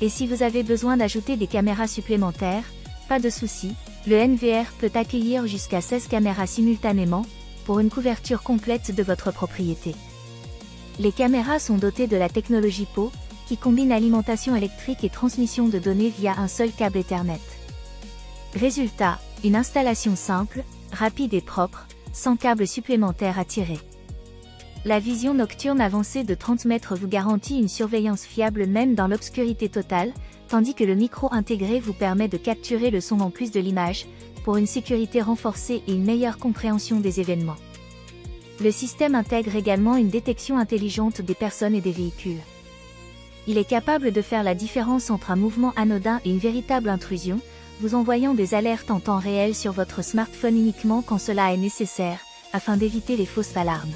Et si vous avez besoin d'ajouter des caméras supplémentaires, pas de souci, le NVR peut accueillir jusqu'à 16 caméras simultanément, pour une couverture complète de votre propriété. Les caméras sont dotées de la technologie PO, qui combine alimentation électrique et transmission de données via un seul câble Ethernet. Résultat, une installation simple, rapide et propre, sans câble supplémentaire à tirer. La vision nocturne avancée de 30 mètres vous garantit une surveillance fiable même dans l'obscurité totale, tandis que le micro intégré vous permet de capturer le son en plus de l'image, pour une sécurité renforcée et une meilleure compréhension des événements. Le système intègre également une détection intelligente des personnes et des véhicules. Il est capable de faire la différence entre un mouvement anodin et une véritable intrusion, vous envoyant des alertes en temps réel sur votre smartphone uniquement quand cela est nécessaire, afin d'éviter les fausses alarmes.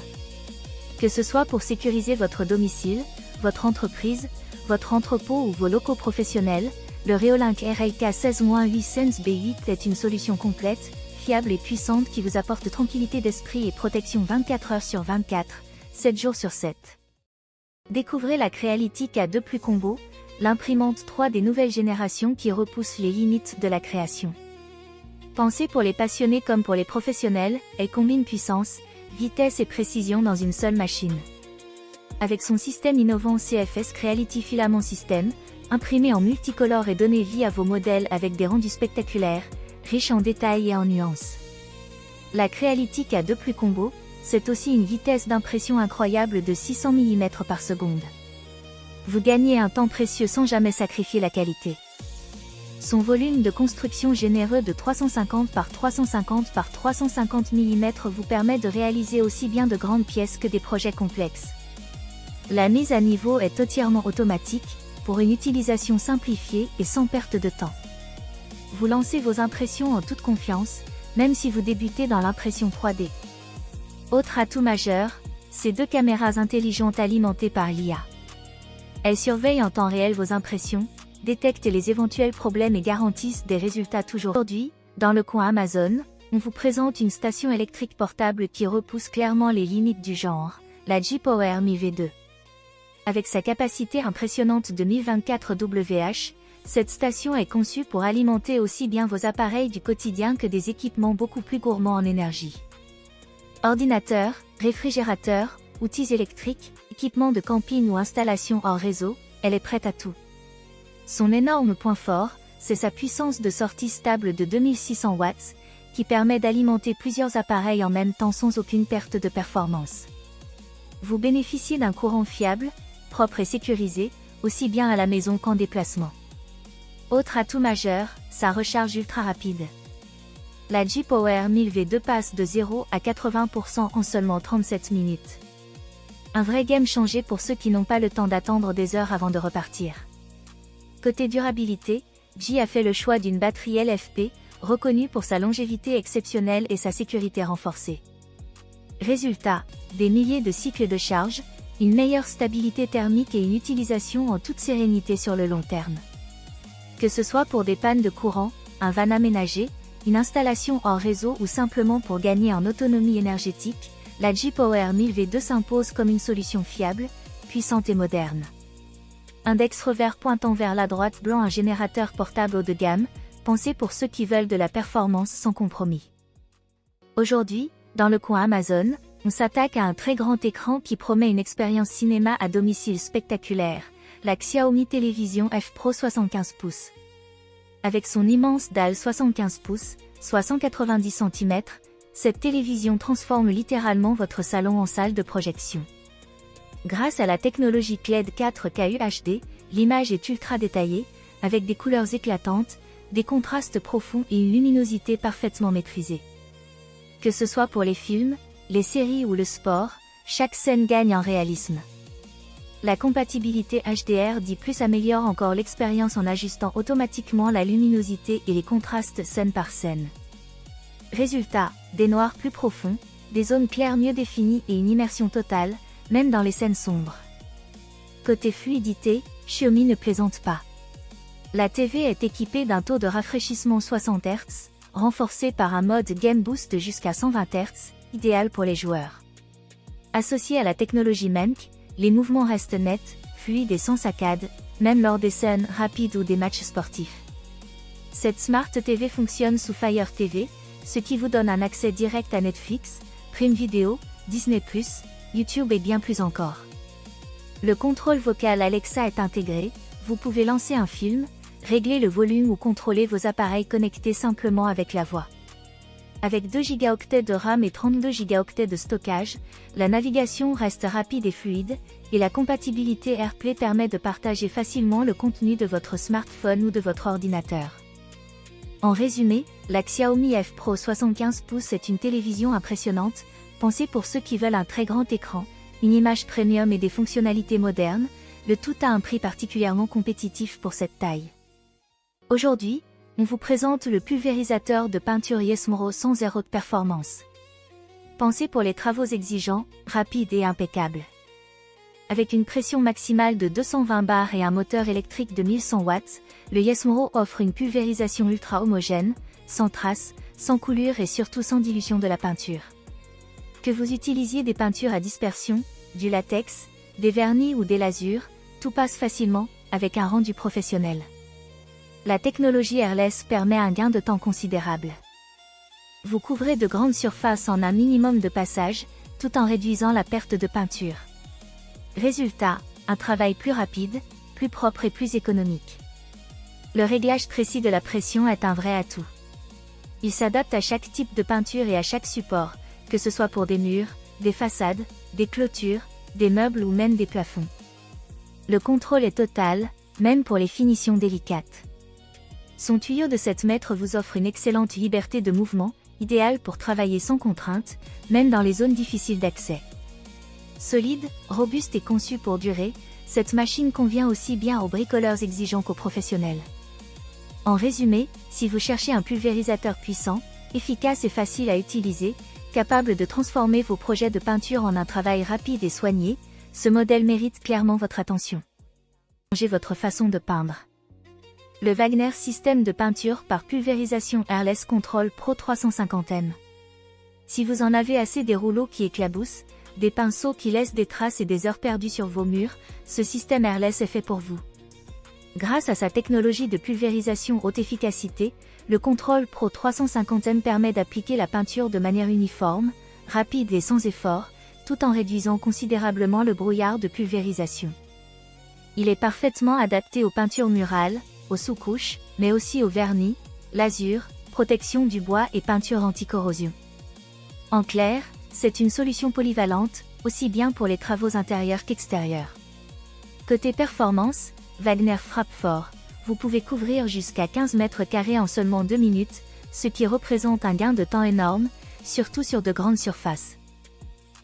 Que ce soit pour sécuriser votre domicile, votre entreprise, votre entrepôt ou vos locaux professionnels, le Reolink RLK 16-8 Sense B8 est une solution complète, fiable et puissante qui vous apporte tranquillité d'esprit et protection 24 heures sur 24, 7 jours sur 7. Découvrez la Creality K2 Plus Combo, l'imprimante 3 des nouvelles générations qui repousse les limites de la création. Pensée pour les passionnés comme pour les professionnels, elle combine puissance, vitesse et précision dans une seule machine. Avec son système innovant CFS Creality Filament System, Imprimez en multicolore et donnez vie à vos modèles avec des rendus spectaculaires, riches en détails et en nuances. La Crealytic A2+ Combo, c'est aussi une vitesse d'impression incroyable de 600 mm par seconde. Vous gagnez un temps précieux sans jamais sacrifier la qualité. Son volume de construction généreux de 350 par 350 par 350 mm vous permet de réaliser aussi bien de grandes pièces que des projets complexes. La mise à niveau est entièrement automatique, pour une utilisation simplifiée et sans perte de temps. Vous lancez vos impressions en toute confiance, même si vous débutez dans l'impression 3D. Autre atout majeur, ces 2 caméras intelligentes alimentées par l'IA. Elles surveillent en temps réel vos impressions, détectent les éventuels problèmes et garantissent des résultats toujours. Aujourd'hui, dans le coin Amazon, on vous présente une station électrique portable qui repousse clairement les limites du genre, la G-Power 1000V2. Avec sa capacité impressionnante de 1024 Wh, cette station est conçue pour alimenter aussi bien vos appareils du quotidien que des équipements beaucoup plus gourmands en énergie. Ordinateurs, réfrigérateurs, outils électriques, équipements de camping ou installations hors réseau, elle est prête à tout. Son énorme point fort, c'est sa puissance de sortie stable de 2600 watts, qui permet d'alimenter plusieurs appareils en même temps sans aucune perte de performance. Vous bénéficiez d'un courant fiable, propre et sécurisé, aussi bien à la maison qu'en déplacement. Autre atout majeur, sa recharge ultra rapide. La G-Power 1000V2 passe de 0 à 80% en seulement 37 minutes. Un vrai game changer pour ceux qui n'ont pas le temps d'attendre des heures avant de repartir. Côté durabilité, G a fait le choix d'une batterie LFP, reconnue pour sa longévité exceptionnelle et sa sécurité renforcée. Résultat, des milliers de cycles de charge, une meilleure stabilité thermique et une utilisation en toute sérénité sur le long terme. Que ce soit pour des pannes de courant, un van aménagé, une installation hors réseau ou simplement pour gagner en autonomie énergétique, la G-Power 1000V2 s'impose comme une solution fiable, puissante et moderne. Index revers pointant vers la droite blanc, un générateur portable haut de gamme, pensé pour ceux qui veulent de la performance sans compromis. Aujourd'hui, dans le coin Amazon, on s'attaque à un très grand écran qui promet une expérience cinéma à domicile spectaculaire, la Xiaomi Télévision F Pro 75 pouces. Avec son immense dalle 75 pouces, soit 190 cm, cette télévision transforme littéralement votre salon en salle de projection. Grâce à la technologie QLED 4K UHD, l'image est ultra détaillée, avec des couleurs éclatantes, des contrastes profonds et une luminosité parfaitement maîtrisée. Que ce soit pour les films, les séries ou le sport, chaque scène gagne en réalisme. La compatibilité HDR10+ améliore encore l'expérience en ajustant automatiquement la luminosité et les contrastes scène par scène. Résultat, des noirs plus profonds, des zones claires mieux définies et une immersion totale, même dans les scènes sombres. Côté fluidité, Xiaomi ne plaisante pas. La TV est équipée d'un taux de rafraîchissement 60 Hz, renforcé par un mode Game Boost jusqu'à 120 Hz, idéal pour les joueurs. Associé à la technologie MEMC, les mouvements restent nets, fluides et sans saccade, même lors des scènes rapides ou des matchs sportifs. Cette Smart TV fonctionne sous Fire TV, ce qui vous donne un accès direct à Netflix, Prime Video, Disney+, YouTube et bien plus encore. Le contrôle vocal Alexa est intégré, vous pouvez lancer un film, régler le volume ou contrôler vos appareils connectés simplement avec la voix. Avec 2 Go de RAM et 32 Go de stockage, la navigation reste rapide et fluide, et la compatibilité AirPlay permet de partager facilement le contenu de votre smartphone ou de votre ordinateur. En résumé, la Xiaomi F Pro 75 pouces est une télévision impressionnante, pensée pour ceux qui veulent un très grand écran, une image premium et des fonctionnalités modernes, le tout à un prix particulièrement compétitif pour cette taille. Aujourd'hui, on vous présente le pulvérisateur de peinture Yesmro sans zéro de performance. Pensé pour les travaux exigeants, rapides et impeccables. Avec une pression maximale de 220 bars et un moteur électrique de 1100 watts, le Yesmro offre une pulvérisation ultra homogène, sans traces, sans coulure et surtout sans dilution de la peinture. Que vous utilisiez des peintures à dispersion, du latex, des vernis ou des lasures, tout passe facilement, avec un rendu professionnel. La technologie Airless permet un gain de temps considérable. Vous couvrez de grandes surfaces en un minimum de passages, tout en réduisant la perte de peinture. Résultat, un travail plus rapide, plus plus propre et plus économique. Le réglage précis de la pression est un vrai atout. Il s'adapte à chaque type de peinture et à chaque support, que ce soit pour des murs, des façades, des clôtures, des meubles ou même des plafonds. Le contrôle est total, même pour les finitions délicates. Son tuyau de 7 mètres vous offre une excellente liberté de mouvement, idéale pour travailler sans contrainte, même dans les zones difficiles d'accès. Solide, robuste et conçue pour durer, cette machine convient aussi bien aux bricoleurs exigeants qu'aux professionnels. En résumé, si vous cherchez un pulvérisateur puissant, efficace et facile à utiliser, capable de transformer vos projets de peinture en un travail rapide et soigné, ce modèle mérite clairement votre attention. Changez votre façon de peindre. Le Wagner système de peinture par pulvérisation Airless Control Pro 350M. Si vous en avez assez des rouleaux qui éclaboussent, des pinceaux qui laissent des traces et des heures perdues sur vos murs, ce système Airless est fait pour vous. Grâce à sa technologie de pulvérisation haute efficacité, le Control Pro 350M permet d'appliquer la peinture de manière uniforme, rapide et sans effort, tout en réduisant considérablement le brouillard de pulvérisation. Il est parfaitement adapté aux peintures murales, aux sous-couches, mais aussi au vernis, lasure, protection du bois et peinture anti-corrosion. En clair, c'est une solution polyvalente, aussi bien pour les travaux intérieurs qu'extérieurs. Côté performance, Wagner frappe fort. Vous pouvez couvrir jusqu'à 15 mètres carrés en seulement 2 minutes, ce qui représente un gain de temps énorme, surtout sur de grandes surfaces.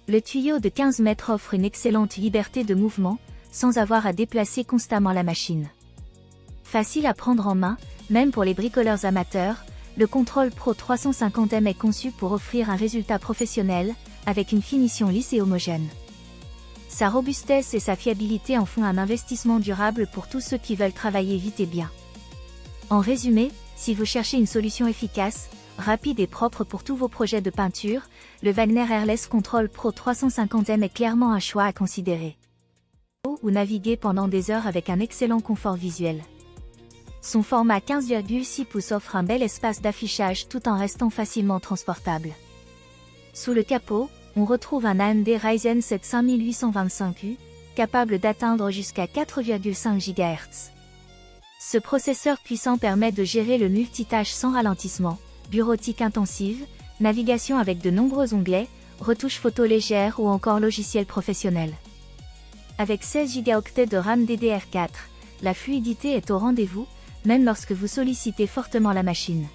Le tuyau de 15 mètres offre une excellente liberté de mouvement, sans avoir à déplacer constamment la machine. Facile à prendre en main, même pour les bricoleurs amateurs, le Control Pro 350M est conçu pour offrir un résultat professionnel, avec une finition lisse et homogène. Sa robustesse et sa fiabilité en font un investissement durable pour tous ceux qui veulent travailler vite et bien. En résumé, si vous cherchez une solution efficace, rapide et propre pour tous vos projets de peinture, le Wagner Airless Control Pro 350M est clairement un choix à considérer. Ou naviguer pendant des heures avec un excellent confort visuel. Son format 15,6 pouces offre un bel espace d'affichage tout en restant facilement transportable. Sous le capot, on retrouve un AMD Ryzen 7 5825U, capable d'atteindre jusqu'à 4,5 GHz. Ce processeur puissant permet de gérer le multitâche sans ralentissement, bureautique intensive, navigation avec de nombreux onglets, retouches photos légères ou encore logiciels professionnels. Avec 16 Go de RAM DDR4, la fluidité est au rendez-vous, même lorsque vous sollicitez fortement la machine.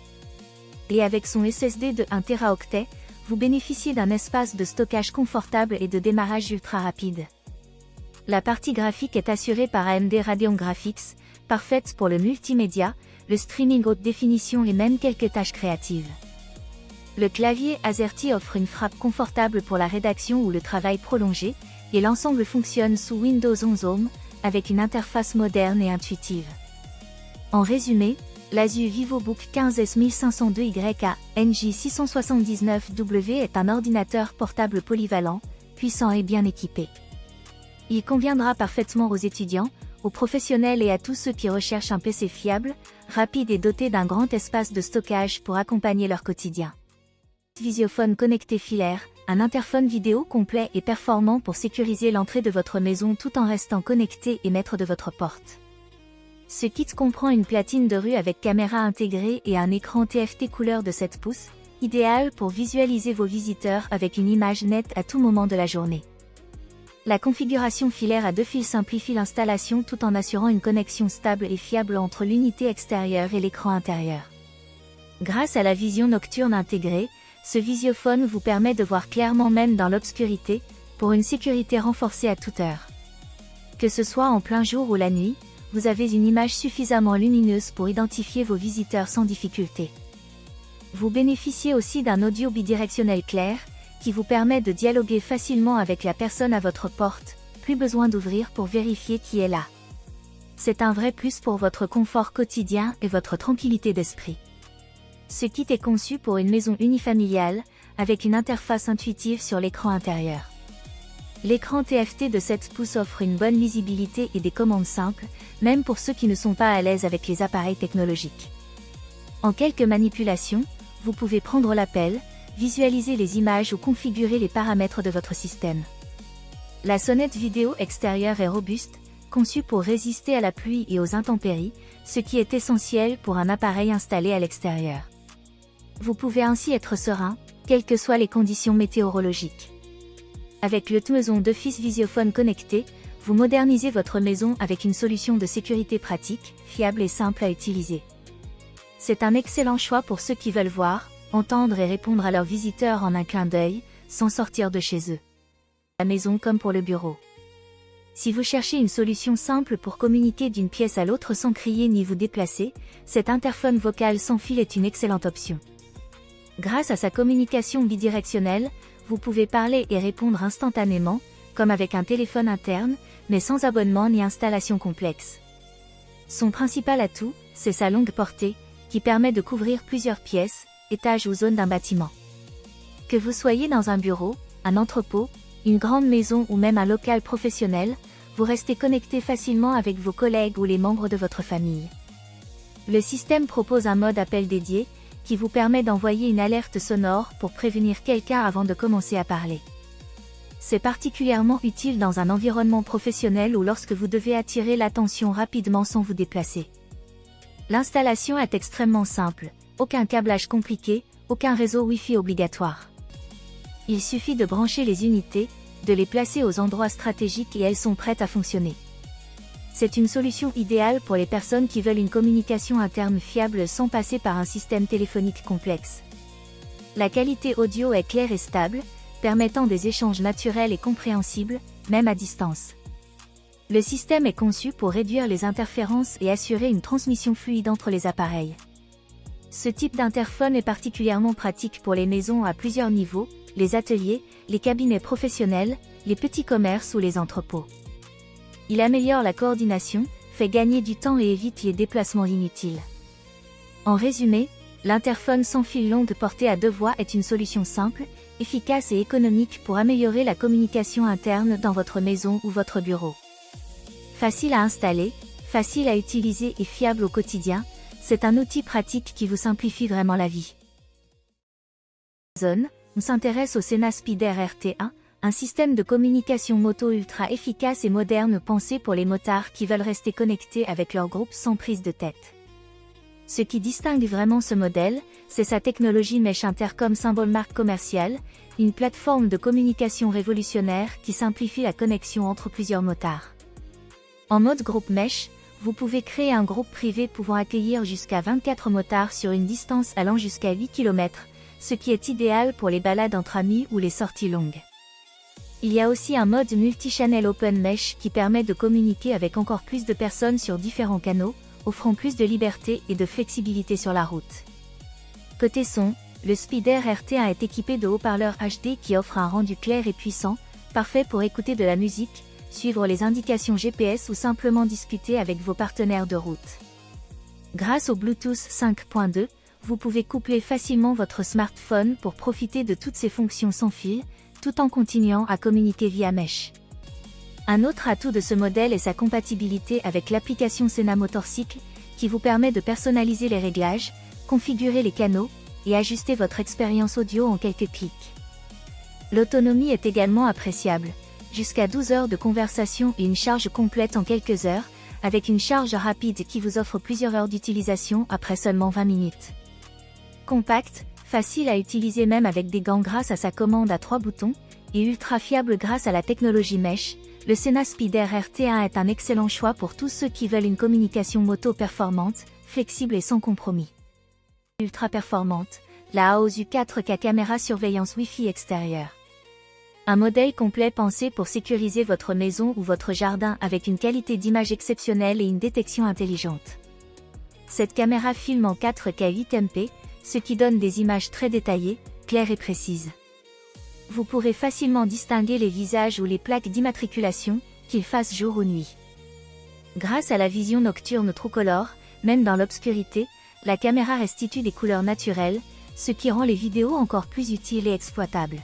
Et avec son SSD de 1 Teraoctet, vous bénéficiez d'un espace de stockage confortable et de démarrage ultra rapide. La partie graphique est assurée par AMD Radeon Graphics, parfaite pour le multimédia, le streaming haute définition et même quelques tâches créatives. Le clavier AZERTY offre une frappe confortable pour la rédaction ou le travail prolongé, et l'ensemble fonctionne sous Windows 11 Home, avec une interface moderne et intuitive. En résumé, l'Asus VivoBook 15S 1502YA NJ679W est un ordinateur portable polyvalent, puissant et bien équipé. Il conviendra parfaitement aux étudiants, aux professionnels et à tous ceux qui recherchent un PC fiable, rapide et doté d'un grand espace de stockage pour accompagner leur quotidien. Visiophone connecté filaire, un interphone vidéo complet et performant pour sécuriser l'entrée de votre maison tout en restant connecté et maître de votre porte. Ce kit comprend une platine de rue avec caméra intégrée et un écran TFT couleur de 7 pouces, idéal pour visualiser vos visiteurs avec une image nette à tout moment de la journée. La configuration filaire à 2 fils simplifie l'installation tout en assurant une connexion stable et fiable entre l'unité extérieure et l'écran intérieur. Grâce à la vision nocturne intégrée, ce visiophone vous permet de voir clairement même dans l'obscurité, pour une sécurité renforcée à toute heure. Que ce soit en plein jour ou la nuit, vous avez une image suffisamment lumineuse pour identifier vos visiteurs sans difficulté. Vous bénéficiez aussi d'un audio bidirectionnel clair, qui vous permet de dialoguer facilement avec la personne à votre porte, plus besoin d'ouvrir pour vérifier qui est là. C'est un vrai plus pour votre confort quotidien et votre tranquillité d'esprit. Ce kit est conçu pour une maison unifamiliale, avec une interface intuitive sur l'écran intérieur. L'écran TFT de 7 pouces offre une bonne lisibilité et des commandes simples, même pour ceux qui ne sont pas à l'aise avec les appareils technologiques. En quelques manipulations, vous pouvez prendre l'appel, visualiser les images ou configurer les paramètres de votre système. La sonnette vidéo extérieure est robuste, conçu pour résister à la pluie et aux intempéries, ce qui est essentiel pour un appareil installé à l'extérieur. Vous pouvez ainsi être serein, quelles que soient les conditions météorologiques. Avec le Maison d'Office Visiophone connecté, vous modernisez votre maison avec une solution de sécurité pratique, fiable et simple à utiliser. C'est un excellent choix pour ceux qui veulent voir, entendre et répondre à leurs visiteurs en un clin d'œil, sans sortir de chez eux. La maison comme pour le bureau. Si vous cherchez une solution simple pour communiquer d'une pièce à l'autre sans crier ni vous déplacer, cet interphone vocal sans fil est une excellente option. Grâce à sa communication bidirectionnelle, vous pouvez parler et répondre instantanément, comme avec un téléphone interne, mais sans abonnement ni installation complexe. Son principal atout, c'est sa longue portée, qui permet de couvrir plusieurs pièces, étages ou zones d'un bâtiment. Que vous soyez dans un bureau, un entrepôt, une grande maison ou même un local professionnel, vous restez connecté facilement avec vos collègues ou les membres de votre famille. Le système propose un mode appel dédié, qui vous permet d'envoyer une alerte sonore pour prévenir quelqu'un avant de commencer à parler. C'est particulièrement utile dans un environnement professionnel ou lorsque vous devez attirer l'attention rapidement sans vous déplacer. L'installation est extrêmement simple, aucun câblage compliqué, aucun réseau Wi-Fi obligatoire. Il suffit de brancher les unités, de les placer aux endroits stratégiques et elles sont prêtes à fonctionner. C'est une solution idéale pour les personnes qui veulent une communication interne fiable sans passer par un système téléphonique complexe. La qualité audio est claire et stable, permettant des échanges naturels et compréhensibles, même à distance. Le système est conçu pour réduire les interférences et assurer une transmission fluide entre les appareils. Ce type d'interphone est particulièrement pratique pour les maisons à plusieurs niveaux, les ateliers, les cabinets professionnels, les petits commerces ou les entrepôts. Il améliore la coordination, fait gagner du temps et évite les déplacements inutiles. En résumé, l'interphone sans fil longue portée à 2 voies est une solution simple, efficace et économique pour améliorer la communication interne dans votre maison ou votre bureau. Facile à installer, facile à utiliser et fiable au quotidien, c'est un outil pratique qui vous simplifie vraiment la vie. Amazon, on s'intéresse au Sena Spider RT1, un système de communication moto ultra efficace et moderne pensé pour les motards qui veulent rester connectés avec leur groupe sans prise de tête. Ce qui distingue vraiment ce modèle, c'est sa technologie Mesh Intercom symbole marque commerciale, une plateforme de communication révolutionnaire qui simplifie la connexion entre plusieurs motards. En mode groupe Mesh, vous pouvez créer un groupe privé pouvant accueillir jusqu'à 24 motards sur une distance allant jusqu'à 8 km, ce qui est idéal pour les balades entre amis ou les sorties longues. Il y a aussi un mode multi-channel Open Mesh qui permet de communiquer avec encore plus de personnes sur différents canaux, offrant plus de liberté et de flexibilité sur la route. Côté son, le Spider RT1 est équipé de haut-parleurs HD qui offrent un rendu clair et puissant, parfait pour écouter de la musique, suivre les indications GPS ou simplement discuter avec vos partenaires de route. Grâce au Bluetooth 5.2, vous pouvez coupler facilement votre smartphone pour profiter de toutes ses fonctions sans fil, tout en continuant à communiquer via Mesh. Un autre atout de ce modèle est sa compatibilité avec l'application Sena Motorcycle, qui vous permet de personnaliser les réglages, configurer les canaux, et ajuster votre expérience audio en quelques clics. L'autonomie est également appréciable, jusqu'à 12 heures de conversation et une charge complète en quelques heures, avec une charge rapide qui vous offre plusieurs heures d'utilisation après seulement 20 minutes. Compact, facile à utiliser même avec des gants grâce à sa commande à 3 boutons, et ultra fiable grâce à la technologie Mesh, le Sena Spider RT1 est un excellent choix pour tous ceux qui veulent une communication moto performante, flexible et sans compromis. Ultra performante, la AOSU 4K caméra surveillance Wi-Fi extérieure. Un modèle complet pensé pour sécuriser votre maison ou votre jardin avec une qualité d'image exceptionnelle et une détection intelligente. Cette caméra filme en 4K 8MP, ce qui donne des images très détaillées, claires et précises. Vous pourrez facilement distinguer les visages ou les plaques d'immatriculation, qu'ils fassent jour ou nuit. Grâce à la vision nocturne TrueColor, même dans l'obscurité, la caméra restitue des couleurs naturelles, ce qui rend les vidéos encore plus utiles et exploitables.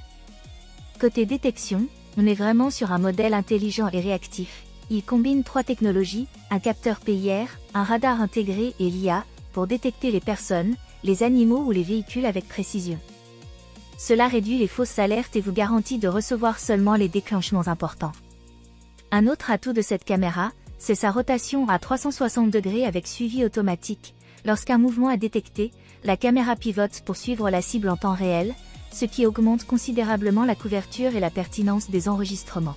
Côté détection, on est vraiment sur un modèle intelligent et réactif. Il combine 3 technologies, un capteur PIR, un radar intégré et l'IA, pour détecter les personnes, les animaux ou les véhicules avec précision. Cela réduit les fausses alertes et vous garantit de recevoir seulement les déclenchements importants. Un autre atout de cette caméra, c'est sa rotation à 360 degrés avec suivi automatique. Lorsqu'un mouvement est détecté, la caméra pivote pour suivre la cible en temps réel, ce qui augmente considérablement la couverture et la pertinence des enregistrements.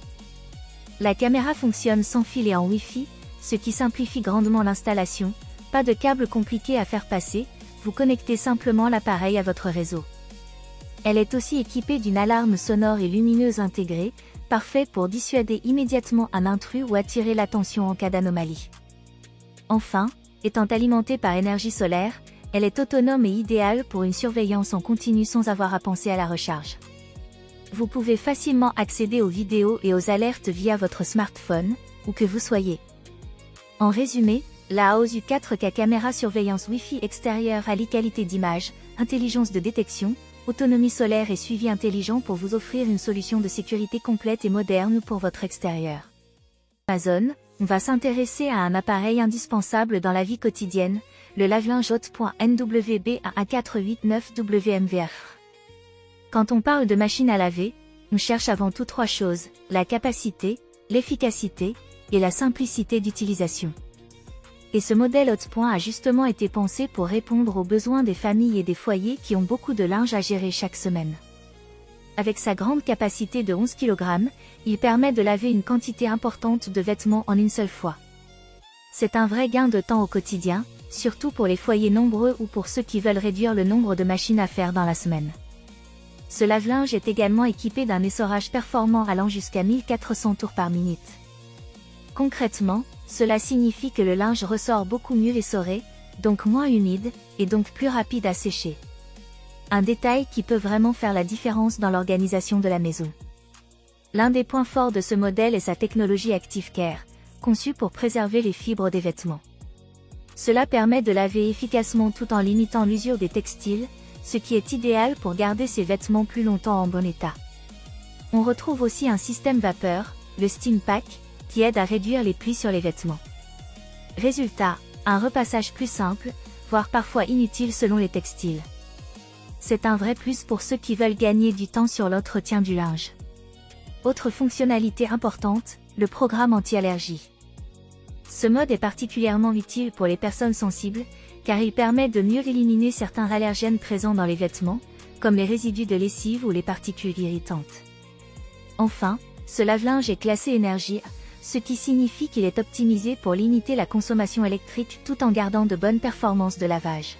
La caméra fonctionne sans fil et en Wi-Fi, ce qui simplifie grandement l'installation. Pas de câble compliqué à faire passer, vous connectez simplement l'appareil à votre réseau. Elle est aussi équipée d'une alarme sonore et lumineuse intégrée, parfait pour dissuader immédiatement un intrus ou attirer l'attention en cas d'anomalie. Enfin, étant alimentée par énergie solaire, elle est autonome et idéale pour une surveillance en continu sans avoir à penser à la recharge. Vous pouvez facilement accéder aux vidéos et aux alertes via votre smartphone, où que vous soyez. En résumé, la AOS U4K caméra surveillance Wi-Fi extérieure allie qualité d'image, intelligence de détection, autonomie solaire et suivi intelligent pour vous offrir une solution de sécurité complète et moderne pour votre extérieur. Amazon, on va s'intéresser à un appareil indispensable dans la vie quotidienne, le lave-linge Hot.NWB1489WMVR. Quand on parle de machine à laver, on cherche avant tout trois choses, la capacité, l'efficacité et la simplicité d'utilisation. Et ce modèle Hot. A justement été pensé pour répondre aux besoins des familles et des foyers qui ont beaucoup de linge à gérer chaque semaine. Avec sa grande capacité de 11 kg, il permet de laver une quantité importante de vêtements en une seule fois. C'est un vrai gain de temps au quotidien, surtout pour les foyers nombreux ou pour ceux qui veulent réduire le nombre de machines à faire dans la semaine. Ce lave-linge est également équipé d'un essorage performant allant jusqu'à 1400 tours par minute. Concrètement, cela signifie que le linge ressort beaucoup mieux essoré, donc moins humide, et donc plus rapide à sécher. Un détail qui peut vraiment faire la différence dans l'organisation de la maison. L'un des points forts de ce modèle est sa technologie Active Care, conçue pour préserver les fibres des vêtements. Cela permet de laver efficacement tout en limitant l'usure des textiles, ce qui est idéal pour garder ces vêtements plus longtemps en bon état. On retrouve aussi un système vapeur, le Steam Pack, qui aide à réduire les plis sur les vêtements. Résultat, un repassage plus simple, voire parfois inutile selon les textiles. C'est un vrai plus pour ceux qui veulent gagner du temps sur l'entretien du linge. Autre fonctionnalité importante, le programme anti-allergie. Ce mode est particulièrement utile pour les personnes sensibles, car il permet de mieux éliminer certains allergènes présents dans les vêtements, comme les résidus de lessive ou les particules irritantes. Enfin, ce lave-linge est classé énergie A, ce qui signifie qu'il est optimisé pour limiter la consommation électrique tout en gardant de bonnes performances de lavage.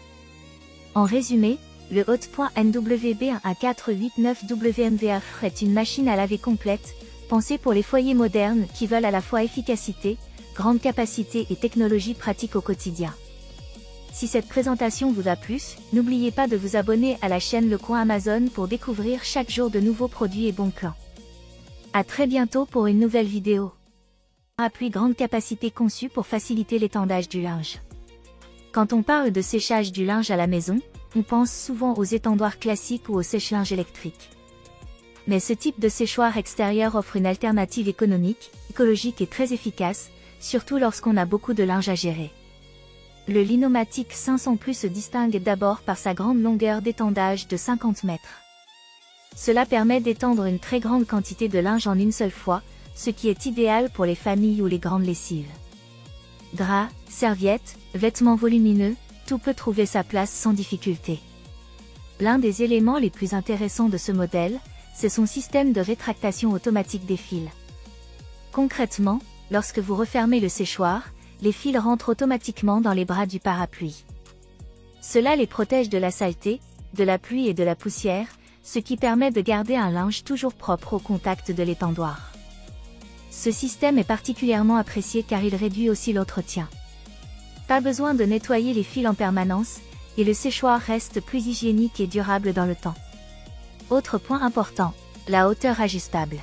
En résumé, le Hot.NWB1489WMVR est une machine à laver complète, pensée pour les foyers modernes qui veulent à la fois efficacité, grande capacité et technologie pratique au quotidien. Si cette présentation vous a plu, n'oubliez pas de vous abonner à la chaîne Le Coin Amazon pour découvrir chaque jour de nouveaux produits et bons plans. À très bientôt pour une nouvelle vidéo. Appui grande capacité conçu pour faciliter l'étendage du linge. Quand on parle de séchage du linge à la maison, on pense souvent aux étendoirs classiques ou au sèche-linge électrique. Mais ce type de séchoir extérieur offre une alternative économique, écologique et très efficace, surtout lorsqu'on a beaucoup de linge à gérer. Le Linomatic 500 Plus se distingue d'abord par sa grande longueur d'étendage de 50 mètres. Cela permet d'étendre une très grande quantité de linge en une seule fois, ce qui est idéal pour les familles ou les grandes lessives. Draps, serviettes, vêtements volumineux, tout peut trouver sa place sans difficulté. L'un des éléments les plus intéressants de ce modèle, c'est son système de rétractation automatique des fils. Concrètement, lorsque vous refermez le séchoir, les fils rentrent automatiquement dans les bras du parapluie. Cela les protège de la saleté, de la pluie et de la poussière, ce qui permet de garder un linge toujours propre au contact de l'étendoir. Ce système est particulièrement apprécié car il réduit aussi l'entretien. Pas besoin de nettoyer les fils en permanence, et le séchoir reste plus hygiénique et durable dans le temps. Autre point important, la hauteur ajustable.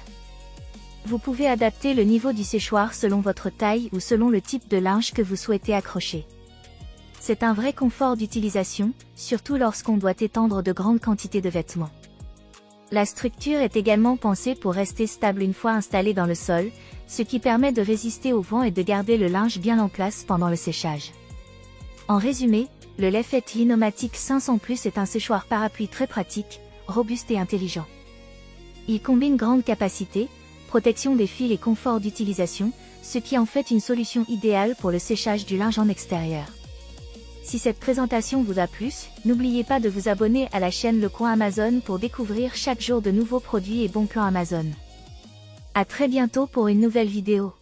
Vous pouvez adapter le niveau du séchoir selon votre taille ou selon le type de linge que vous souhaitez accrocher. C'est un vrai confort d'utilisation, surtout lorsqu'on doit étendre de grandes quantités de vêtements. La structure est également pensée pour rester stable une fois installée dans le sol, ce qui permet de résister au vent et de garder le linge bien en place pendant le séchage. En résumé, le Lefet Linomatic 500 Plus est un séchoir parapluie très pratique, robuste et intelligent. Il combine grande capacité, protection des fils et confort d'utilisation, ce qui en fait une solution idéale pour le séchage du linge en extérieur. Si cette présentation vous a plu, n'oubliez pas de vous abonner à la chaîne Le Coin Amazon pour découvrir chaque jour de nouveaux produits et bons plans Amazon. À très bientôt pour une nouvelle vidéo.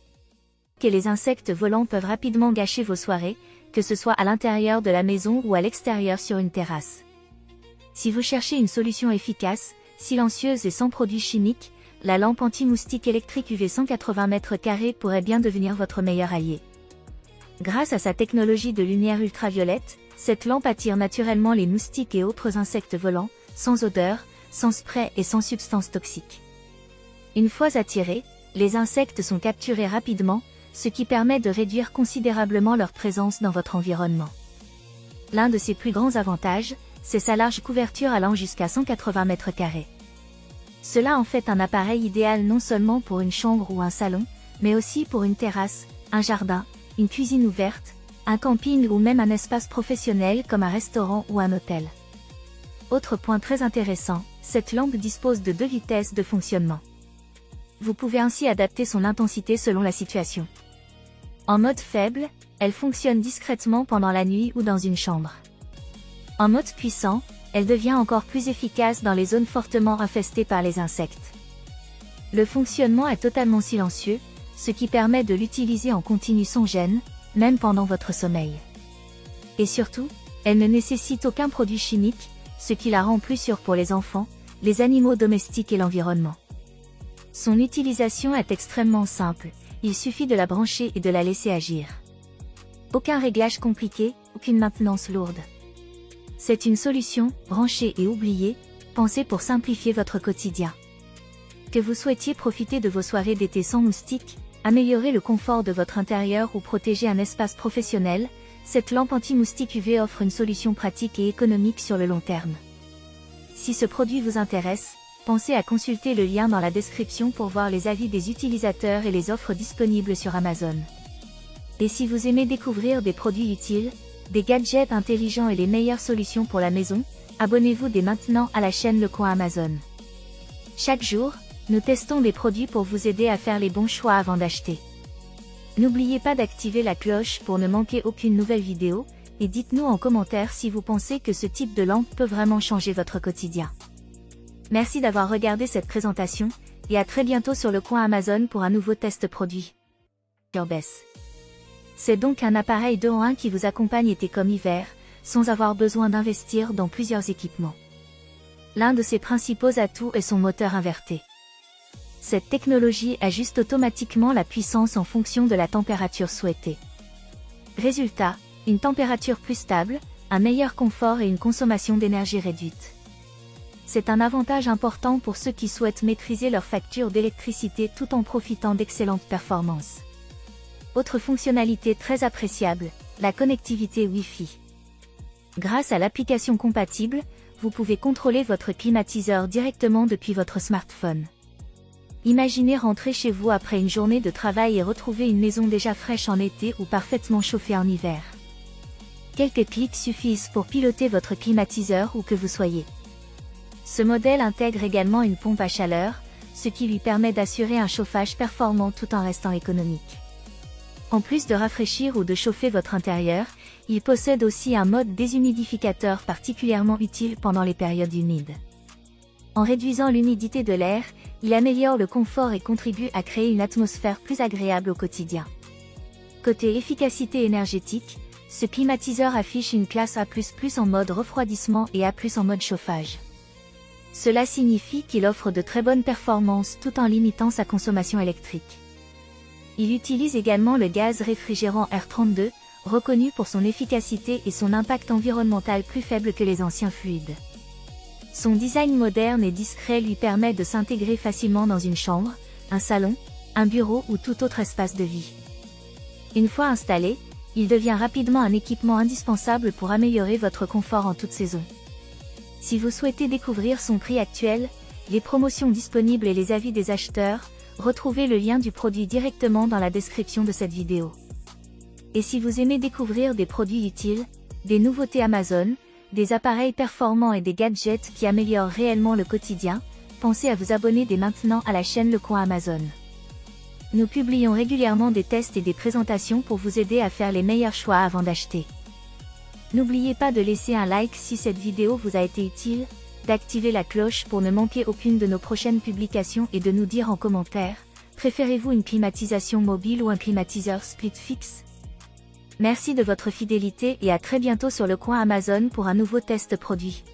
Que les insectes volants peuvent rapidement gâcher vos soirées, que ce soit à l'intérieur de la maison ou à l'extérieur sur une terrasse. Si vous cherchez une solution efficace, silencieuse et sans produits chimiques, la lampe anti-moustique électrique UV 180 m² pourrait bien devenir votre meilleur allié. Grâce à sa technologie de lumière ultraviolette, cette lampe attire naturellement les moustiques et autres insectes volants, sans odeur, sans spray et sans substances toxiques. Une fois attirés, les insectes sont capturés rapidement, ce qui permet de réduire considérablement leur présence dans votre environnement. L'un de ses plus grands avantages, c'est sa large couverture allant jusqu'à 180 m². Cela en fait un appareil idéal non seulement pour une chambre ou un salon, mais aussi pour une terrasse, un jardin, une cuisine ouverte, un camping ou même un espace professionnel comme un restaurant ou un hôtel. Autre point très intéressant, cette lampe dispose de 2 vitesses de fonctionnement. Vous pouvez ainsi adapter son intensité selon la situation. En mode faible, elle fonctionne discrètement pendant la nuit ou dans une chambre. En mode puissant, elle devient encore plus efficace dans les zones fortement infestées par les insectes. Le fonctionnement est totalement silencieux, ce qui permet de l'utiliser en continu sans gêne, même pendant votre sommeil. Et surtout, elle ne nécessite aucun produit chimique, ce qui la rend plus sûre pour les enfants, les animaux domestiques et l'environnement. Son utilisation est extrêmement simple, il suffit de la brancher et de la laisser agir. Aucun réglage compliqué, aucune maintenance lourde. C'est une solution, branchée et oubliée, pensée pour simplifier votre quotidien. Que vous souhaitiez profiter de vos soirées d'été sans moustiques, améliorer le confort de votre intérieur ou protéger un espace professionnel, cette lampe anti-moustique UV offre une solution pratique et économique sur le long terme. Si ce produit vous intéresse, pensez à consulter le lien dans la description pour voir les avis des utilisateurs et les offres disponibles sur Amazon. Et si vous aimez découvrir des produits utiles, des gadgets intelligents et les meilleures solutions pour la maison, abonnez-vous dès maintenant à la chaîne Le Coin Amazon. Chaque jour, nous testons des produits pour vous aider à faire les bons choix avant d'acheter. N'oubliez pas d'activer la cloche pour ne manquer aucune nouvelle vidéo, et dites-nous en commentaire si vous pensez que ce type de lampe peut vraiment changer votre quotidien. Merci d'avoir regardé cette présentation, et à très bientôt sur Le Coin Amazon pour un nouveau test produit. Urbes. C'est donc un appareil 2 en 1 qui vous accompagne été comme hiver, sans avoir besoin d'investir dans plusieurs équipements. L'un de ses principaux atouts est son moteur inverté. Cette technologie ajuste automatiquement la puissance en fonction de la température souhaitée. Résultat, une température plus stable, un meilleur confort et une consommation d'énergie réduite. C'est un avantage important pour ceux qui souhaitent maîtriser leur facture d'électricité tout en profitant d'excellentes performances. Autre fonctionnalité très appréciable, la connectivité Wi-Fi. Grâce à l'application compatible, vous pouvez contrôler votre climatiseur directement depuis votre smartphone. Imaginez rentrer chez vous après une journée de travail et retrouver une maison déjà fraîche en été ou parfaitement chauffée en hiver. Quelques clics suffisent pour piloter votre climatiseur où que vous soyez. Ce modèle intègre également une pompe à chaleur, ce qui lui permet d'assurer un chauffage performant tout en restant économique. En plus de rafraîchir ou de chauffer votre intérieur, il possède aussi un mode déshumidificateur particulièrement utile pendant les périodes humides. En réduisant l'humidité de l'air, il améliore le confort et contribue à créer une atmosphère plus agréable au quotidien. Côté efficacité énergétique, ce climatiseur affiche une classe A++ en mode refroidissement et A+ en mode chauffage. Cela signifie qu'il offre de très bonnes performances tout en limitant sa consommation électrique. Il utilise également le gaz réfrigérant R32, reconnu pour son efficacité et son impact environnemental plus faible que les anciens fluides. Son design moderne et discret lui permet de s'intégrer facilement dans une chambre, un salon, un bureau ou tout autre espace de vie. Une fois installé, il devient rapidement un équipement indispensable pour améliorer votre confort en toute saison. Si vous souhaitez découvrir son prix actuel, les promotions disponibles et les avis des acheteurs, retrouvez le lien du produit directement dans la description de cette vidéo. Et si vous aimez découvrir des produits utiles, des nouveautés Amazon, des appareils performants et des gadgets qui améliorent réellement le quotidien, pensez à vous abonner dès maintenant à la chaîne Le Coin Amazon. Nous publions régulièrement des tests et des présentations pour vous aider à faire les meilleurs choix avant d'acheter. N'oubliez pas de laisser un like si cette vidéo vous a été utile, d'activer la cloche pour ne manquer aucune de nos prochaines publications et de nous dire en commentaire, préférez-vous une climatisation mobile ou un climatiseur split fixe? Merci de votre fidélité et à très bientôt sur le coin Amazon pour un nouveau test produit.